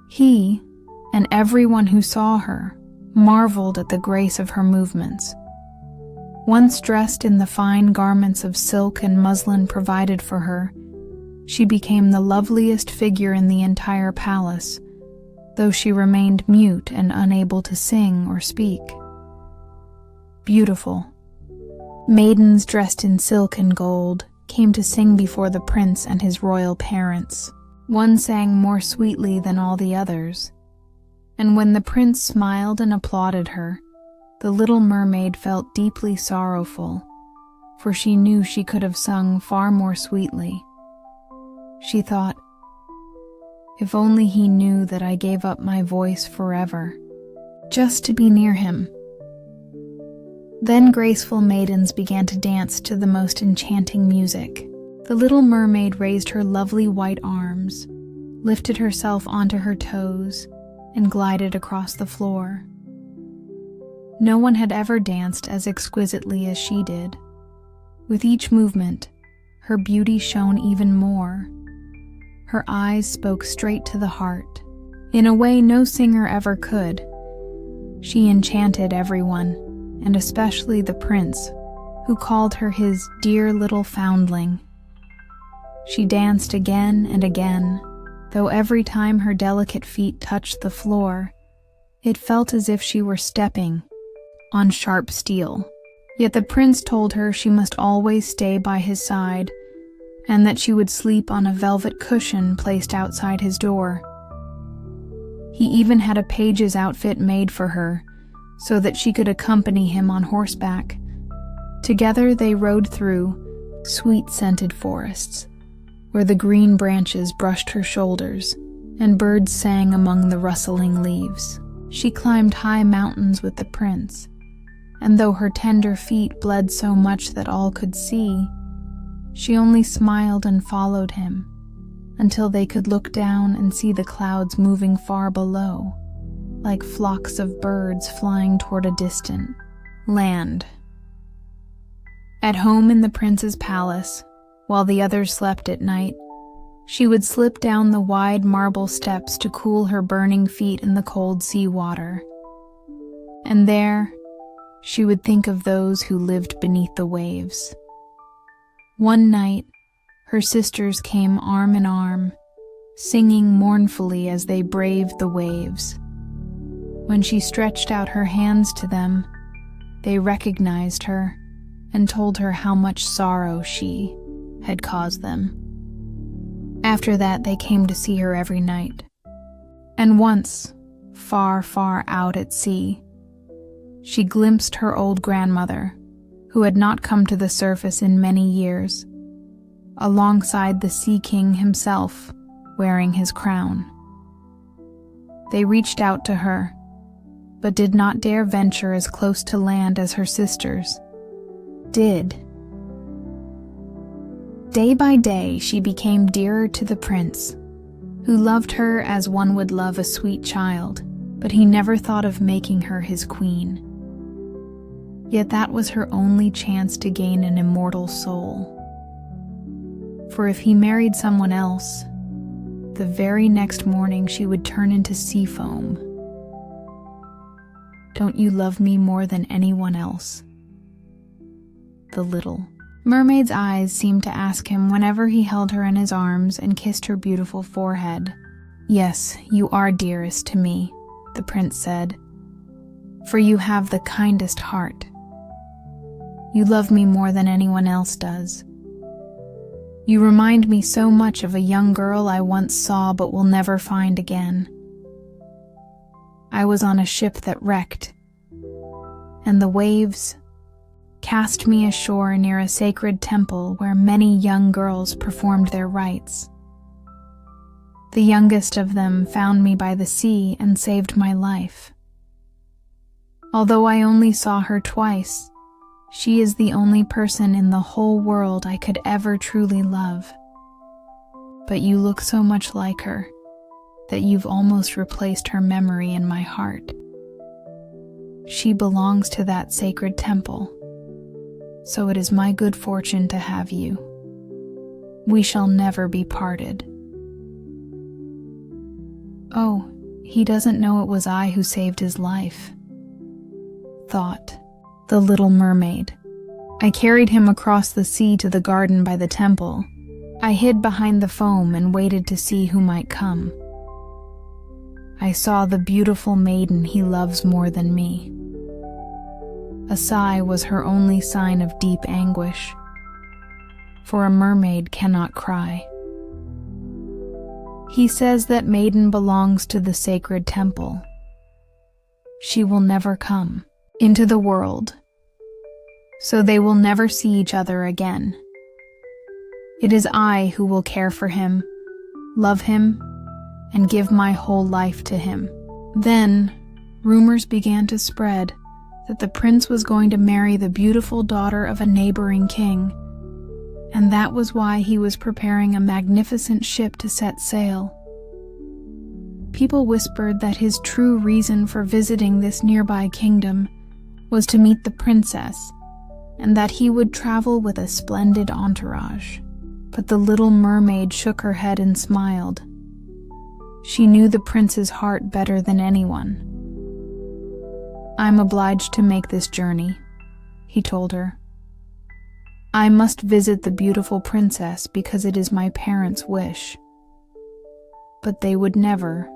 He, and everyone who saw her, marveled at the grace of her movements. Once dressed in the fine garments of silk and muslin provided for her, she became the loveliest figure in the entire palace, though she remained mute and unable to sing or speak. Beautiful. Maidens dressed in silk and gold came to sing before the prince and his royal parents. One sang more sweetly than all the others, and when the prince smiled and applauded her, the Little Mermaid felt deeply sorrowful, for she knew she could have sung far more sweetly. She thought, "If only he knew that I gave up my voice forever, just to be near him. Then graceful maidens began to dance to the most enchanting music. The little mermaid raised her lovely white arms, lifted herself onto her toes, and glided across the floor. No one had ever danced as exquisitely as she did. With each movement, her beauty shone even more. Her eyes spoke straight to the heart, in a way no singer ever could. She enchanted everyone, and especially the prince, who called her his dear little foundling. She danced again and again, though every time her delicate feet touched the floor, it felt as if she were stepping on sharp steel. Yet the prince told her she must always stay by his side, and that she would sleep on a velvet cushion placed outside his door. He even had a page's outfit made for her, so that she could accompany him on horseback. Together they rode through sweet-scented forests, where the green branches brushed her shoulders, and birds sang among the rustling leaves. She climbed high mountains with the prince, and though her tender feet bled so much that all could see, she only smiled and followed him, until they could look down and see the clouds moving far below, like flocks of birds flying toward a distant land. At home in the prince's palace, while the others slept at night, she would slip down the wide marble steps to cool her burning feet in the cold sea water. And there, she would think of those who lived beneath the waves. One night, her sisters came arm in arm, singing mournfully as they braved the waves. When she stretched out her hands to them, they recognized her and told her how much sorrow she had caused them. After that, they came to see her every night. And once, far, far out at sea, she glimpsed her old grandmother, who had not come to the surface in many years, alongside the Sea King himself, wearing his crown. They reached out to her, but did not dare venture as close to land as her sisters did. Day by day, she became dearer to the prince, who loved her as one would love a sweet child, but he never thought of making her his queen. Yet that was her only chance to gain an immortal soul. For if he married someone else, the very next morning she would turn into sea foam. Don't you love me more than anyone else? The little mermaid's eyes seemed to ask him whenever he held her in his arms and kissed her beautiful forehead. Yes, you are dearest to me, the prince said, for you have the kindest heart. You love me more than anyone else does. You remind me so much of a young girl I once saw but will never find again. I was on a ship that wrecked, and the waves cast me ashore near a sacred temple where many young girls performed their rites. The youngest of them found me by the sea and saved my life. Although I only saw her twice, she is the only person in the whole world I could ever truly love. But you look so much like her that you've almost replaced her memory in my heart. She belongs to that sacred temple, so it is my good fortune to have you. We shall never be parted. Oh, he doesn't know it was I who saved his life, thought the little mermaid. I carried him across the sea to the garden by the temple. I hid behind the foam and waited to see who might come. I saw the beautiful maiden he loves more than me. A sigh was her only sign of deep anguish, for a mermaid cannot cry. He says that maiden belongs to the sacred temple. She will never come into the world, so they will never see each other again. It is I who will care for him, love him, and give my whole life to him. Then, Rumors began to spread that the prince was going to marry the beautiful daughter of a neighboring king, and that was why he was preparing a magnificent ship to set sail. People whispered that his true reason for visiting this nearby kingdom was to meet the princess, and that he would travel with a splendid entourage. But the Little Mermaid shook her head and smiled. She knew the prince's heart better than anyone. "I'm obliged to make this journey," he told her. "I must visit the beautiful princess because it is my parents' wish. But they would never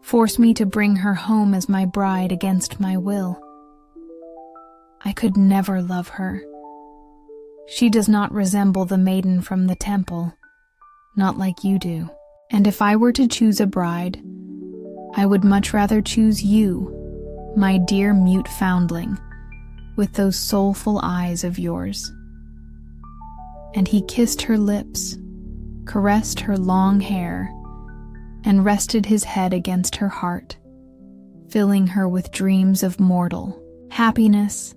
force me to bring her home as my bride against my will. I could never love her. She does not resemble the maiden from the temple, not like you do. And if I were to choose a bride, I would much rather choose you, my dear mute foundling, with those soulful eyes of yours." And he kissed her lips, caressed her long hair, and rested his head against her heart, filling her with dreams of mortal happiness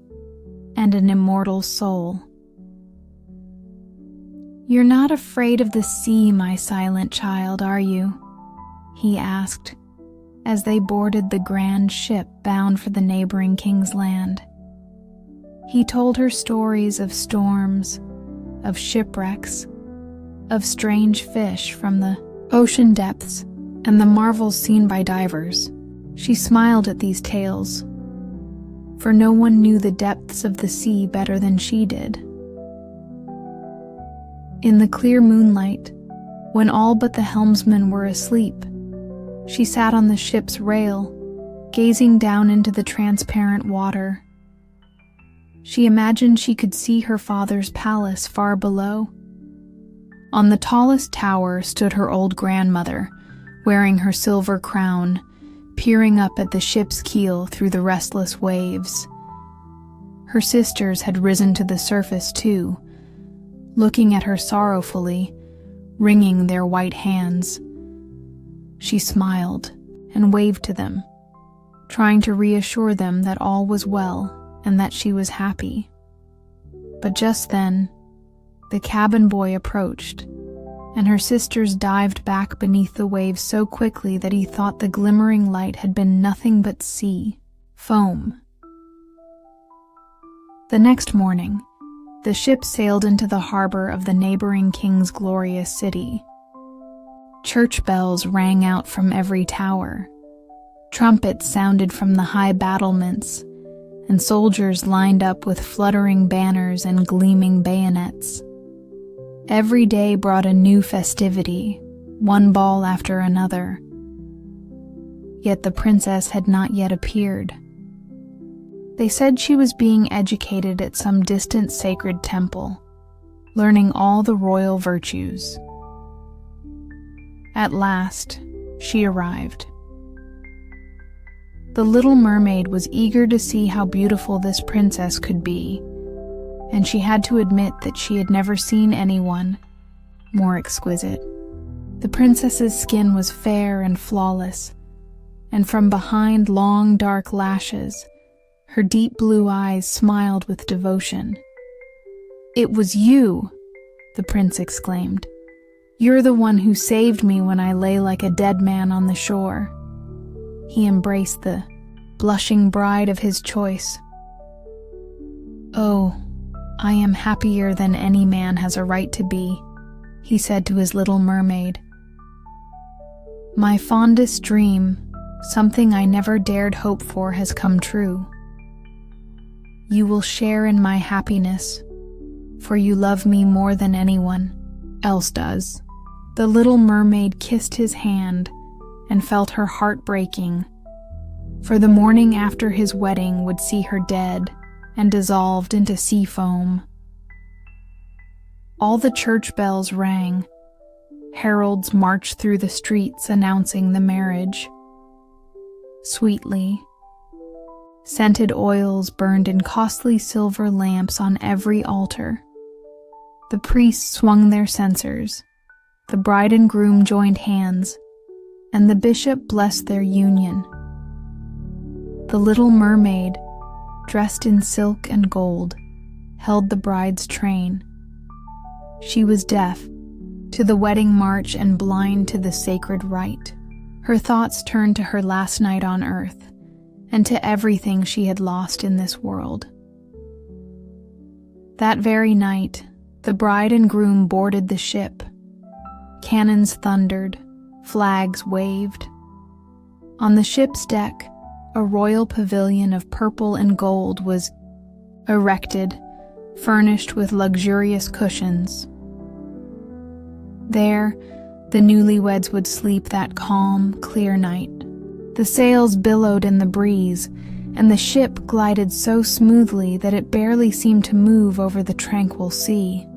and an immortal soul. "You're not afraid of the sea, my silent child, are you?" he asked, as they boarded the grand ship bound for the neighboring king's land. He told her stories of storms, of shipwrecks, of strange fish from the ocean depths, and the marvels seen by divers. She smiled at these tales, for no one knew the depths of the sea better than she did. In the clear moonlight, when all but the helmsmen were asleep, she sat on the ship's rail, gazing down into the transparent water. She imagined she could see her father's palace far below. On the tallest tower stood her old grandmother, wearing her silver crown, peering up at the ship's keel through the restless waves. Her sisters had risen to the surface too, looking at her sorrowfully, wringing their white hands. She smiled and waved to them, trying to reassure them that all was well and that she was happy. But just then, the cabin boy approached, and her sisters dived back beneath the waves so quickly that he thought the glimmering light had been nothing but sea, foam. The next morning, the ship sailed into the harbor of the neighboring king's glorious city. Church bells rang out from every tower. Trumpets sounded from the high battlements, and soldiers lined up with fluttering banners and gleaming bayonets. Every day brought a new festivity, one ball after another. Yet the princess had not yet appeared. They said she was being educated at some distant sacred temple, learning all the royal virtues. At last, she arrived. The Little Mermaid was eager to see how beautiful this princess could be, and she had to admit that she had never seen anyone more exquisite. The princess's skin was fair and flawless, and from behind long dark lashes, her deep blue eyes smiled with devotion. "It was you," the prince exclaimed. "You're the one who saved me when I lay like a dead man on the shore." He embraced the blushing bride of his choice. "Oh, I am happier than any man has a right to be," he said to his little mermaid. "My fondest dream, something I never dared hope for, has come true. You will share in my happiness, for you love me more than anyone else does." The Little Mermaid kissed his hand and felt her heart breaking, for the morning after his wedding would see her dead and dissolved into sea foam. All the church bells rang. Heralds marched through the streets announcing the marriage. Sweetly, scented oils burned in costly silver lamps on every altar. The priests swung their censers, the bride and groom joined hands, and the bishop blessed their union. The little mermaid, dressed in silk and gold, held the bride's train. She was deaf to the wedding march and blind to the sacred rite. Her thoughts turned to her last night on earth and to everything she had lost in this world. That very night, the bride and groom boarded the ship. Cannons thundered, flags waved. On the ship's deck, a royal pavilion of purple and gold was erected, furnished with luxurious cushions. There, the newlyweds would sleep that calm, clear night. The sails billowed in the breeze, and the ship glided so smoothly that it barely seemed to move over the tranquil sea.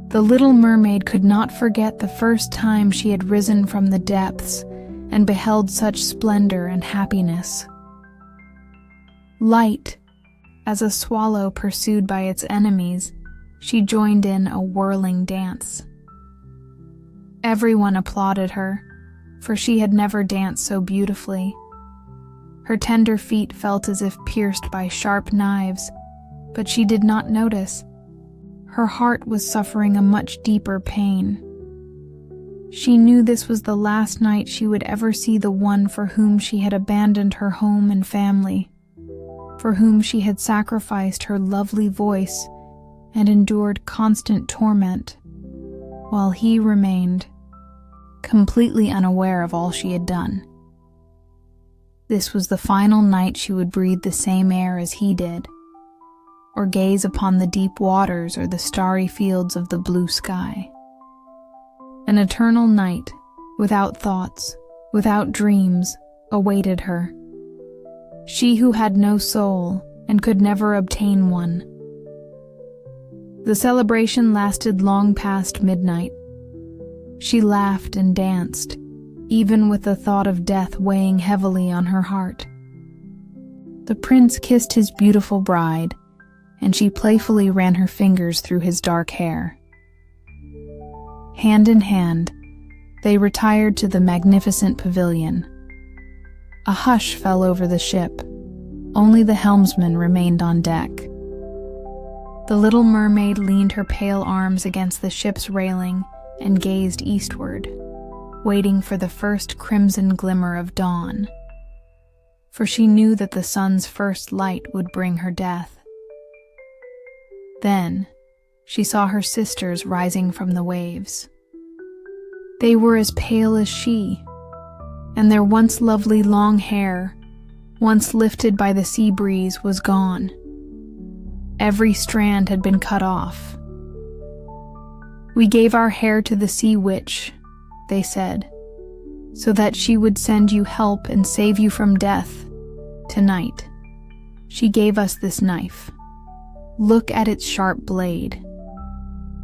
The little mermaid could not forget the first time she had risen from the depths and beheld such splendor and happiness. Light, as a swallow pursued by its enemies, she joined in a whirling dance. Everyone applauded her, for she had never danced so beautifully. Her tender feet felt as if pierced by sharp knives, but she did not notice. Her heart was suffering a much deeper pain. She knew this was the last night she would ever see the one for whom she had abandoned her home and family, for whom she had sacrificed her lovely voice and endured constant torment, while he remained completely unaware of all she had done. This was the final night she would breathe the same air as he did, or gaze upon the deep waters or the starry fields of the blue sky. An eternal night, without thoughts, without dreams, awaited her. She who had no soul and could never obtain one. The celebration lasted long past midnight. She laughed and danced, even with the thought of death weighing heavily on her heart. The prince kissed his beautiful bride, and she playfully ran her fingers through his dark hair. Hand in hand, they retired to the magnificent pavilion. A hush fell over the ship. Only the helmsman remained on deck. The little mermaid leaned her pale arms against the ship's railing and gazed eastward, waiting for the first crimson glimmer of dawn, for she knew that the sun's first light would bring her death. Then, she saw her sisters rising from the waves. They were as pale as she, and their once lovely long hair, once lifted by the sea breeze, was gone. Every strand had been cut off. "We gave our hair to the sea witch," they said, "so that she would send you help and save you from death. Tonight, she gave us this knife. Look at its sharp blade.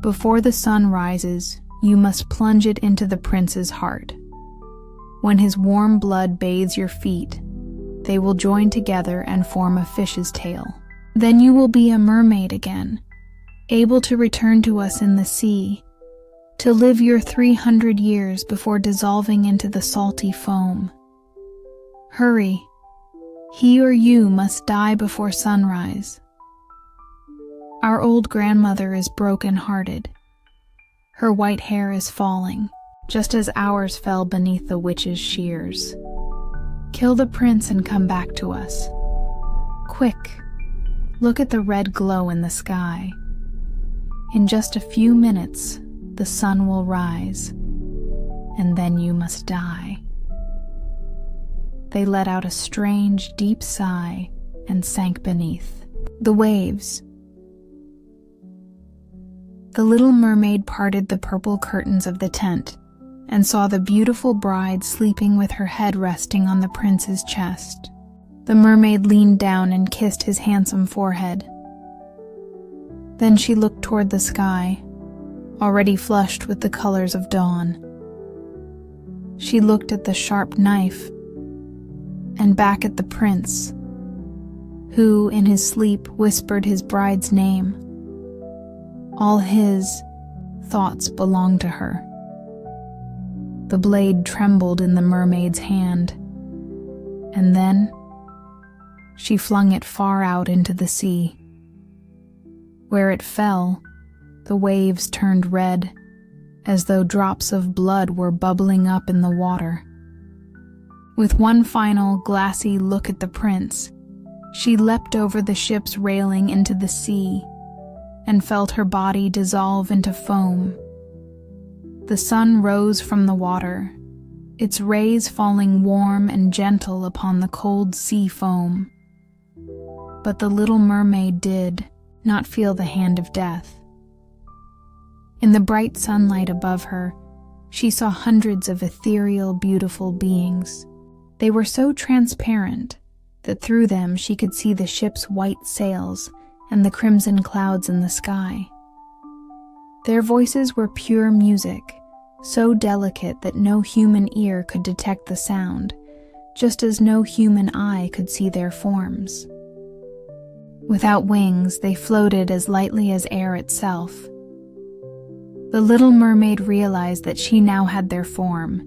Before the sun rises, you must plunge it into the prince's heart. When his warm blood bathes your feet, they will join together and form a fish's tail. Then you will be a mermaid again, able to return to us in the sea, to live your 300 years before dissolving into the salty foam. Hurry, he or you must die before sunrise. Our old grandmother is broken-hearted. Her white hair is falling, just as ours fell beneath the witch's shears. Kill the prince and come back to us. Quick, look at the red glow in the sky. In just a few minutes, the sun will rise, and then you must die." They let out a strange, deep sigh and sank beneath the waves. The little mermaid parted the purple curtains of the tent and saw the beautiful bride sleeping with her head resting on the prince's chest. The mermaid leaned down and kissed his handsome forehead. Then she looked toward the sky, already flushed with the colors of dawn. She looked at the sharp knife and back at the prince, who, in his sleep, whispered his bride's name. All his thoughts belonged to her. The blade trembled in the mermaid's hand, and then she flung it far out into the sea. Where it fell, the waves turned red, as though drops of blood were bubbling up in the water. With one final glassy look at the prince, she leapt over the ship's railing into the sea and felt her body dissolve into foam. The sun rose from the water, its rays falling warm and gentle upon the cold sea foam. But the little mermaid did not feel the hand of death. In the bright sunlight above her, she saw hundreds of ethereal, beautiful beings. They were so transparent that through them she could see the ship's white sails and the crimson clouds in the sky. Their voices were pure music, so delicate that no human ear could detect the sound, just as no human eye could see their forms. Without wings, they floated as lightly as air itself. The little mermaid realized that she now had their form.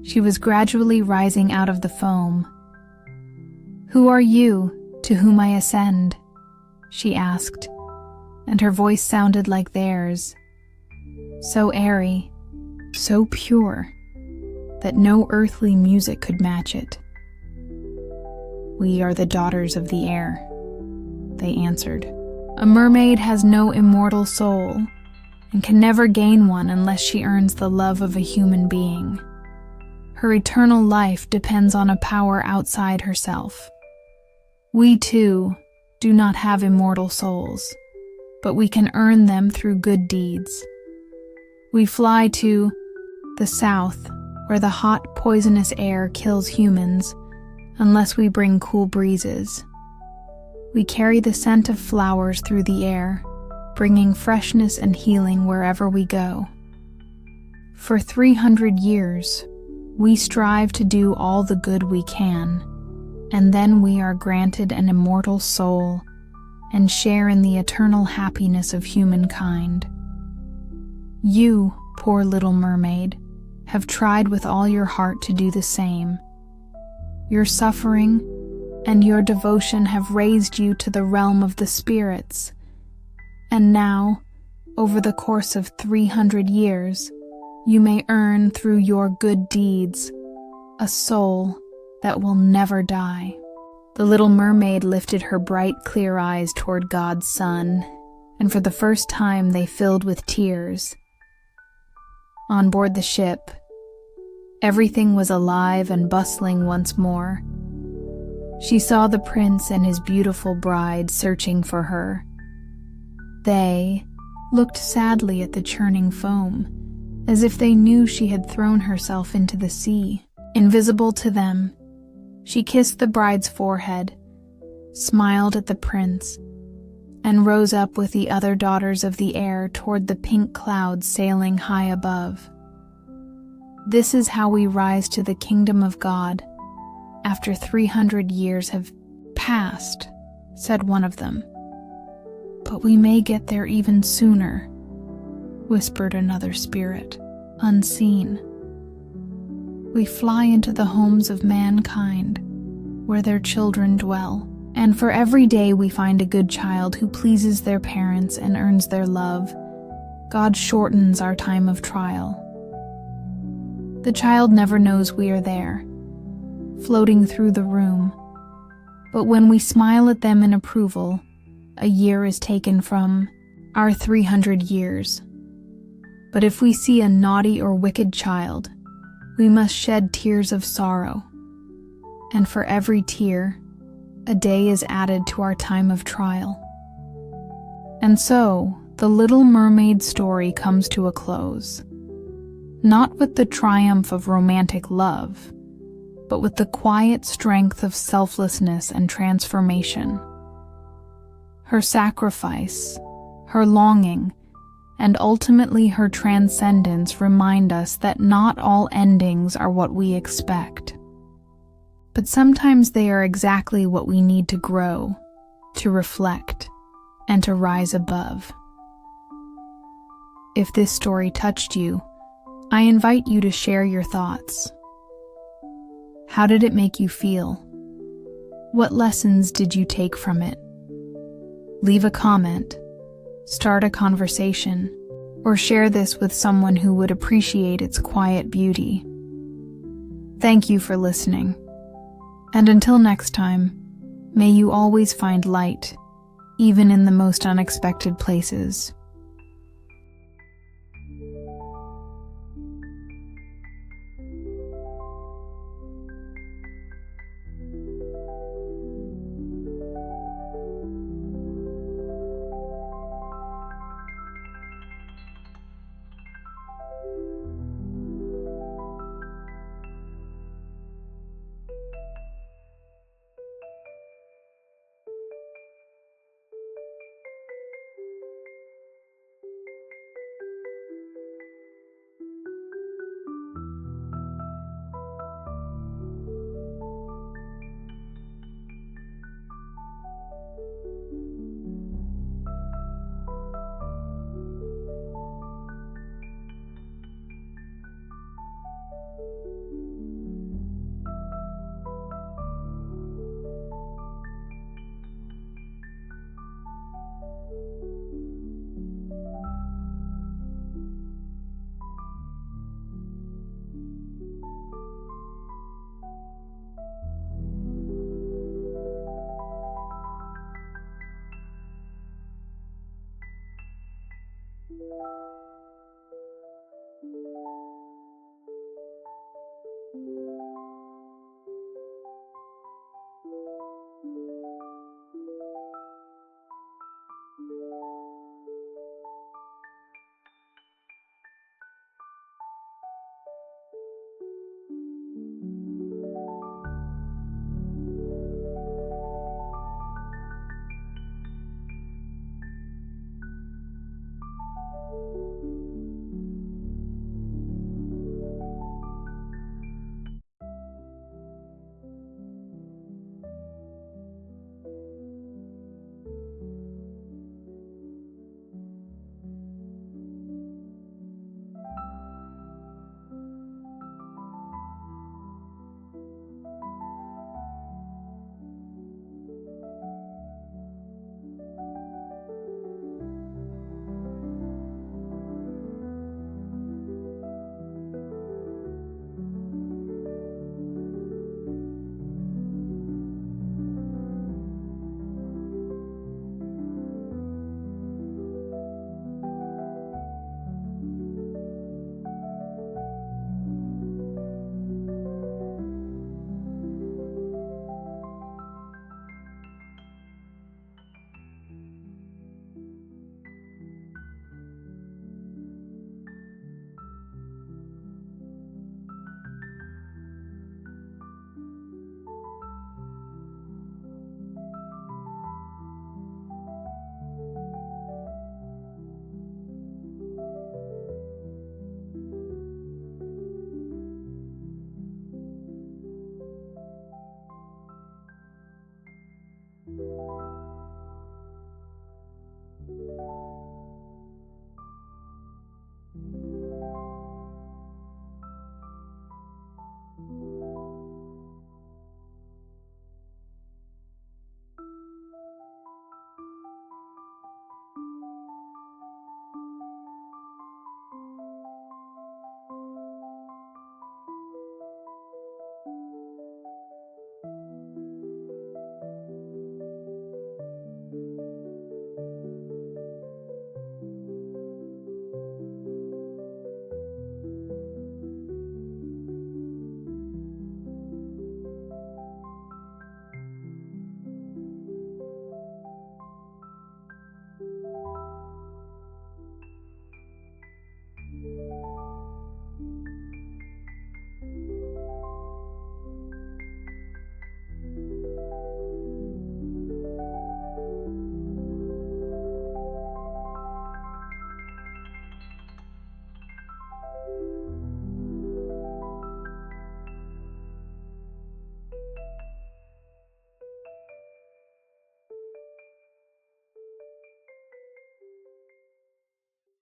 She was gradually rising out of the foam. "Who are you, to whom I ascend?" she asked, and her voice sounded like theirs, so airy, so pure, that no earthly music could match it. "We are the daughters of the air," they answered. "A mermaid has no immortal soul, and can never gain one unless she earns the love of a human being. Her eternal life depends on a power outside herself. We, too, do not have immortal souls, but we can earn them through good deeds. We fly to the south, where the hot, poisonous air kills humans, unless we bring cool breezes. We carry the scent of flowers through the air, bringing freshness and healing wherever we go. For 300 years, we strive to do all the good we can, and then we are granted an immortal soul and share in the eternal happiness of humankind. You, poor little mermaid, have tried with all your heart to do the same. Your suffering and your devotion have raised you to the realm of the spirits, and now, over the course of 300 years, you may earn through your good deeds a soul that will never die." The little mermaid lifted her bright, clear eyes toward God's sun, and for the first time they filled with tears. On board the ship, everything was alive and bustling once more. She saw the prince and his beautiful bride searching for her. They looked sadly at the churning foam, as if they knew she had thrown herself into the sea. Invisible to them, she kissed the bride's forehead, smiled at the prince, and rose up with the other daughters of the air toward the pink clouds sailing high above. "This is how we rise to the kingdom of God after 300 years have passed," said one of them. "But we may get there even sooner," whispered another spirit, unseen. "We fly into the homes of mankind, where their children dwell, and for every day we find a good child who pleases their parents and earns their love, God shortens our time of trial. The child never knows we are there, floating through the room, but when we smile at them in approval, a year is taken from our 300 years. But if we see a naughty or wicked child, we must shed tears of sorrow, and for every tear, a day is added to our time of trial." And so, the Little Mermaid story comes to a close, not with the triumph of romantic love, but with the quiet strength of selflessness and transformation. Her sacrifice, her longing, and ultimately her transcendence remind us that not all endings are what we expect. But sometimes they are exactly what we need to grow, to reflect, and to rise above. If this story touched you, I invite you to share your thoughts. How did it make you feel? What lessons did you take from it? Leave a comment, start a conversation, or share this with someone who would appreciate its quiet beauty. Thank you for listening. And until next time, may you always find light, even in the most unexpected places.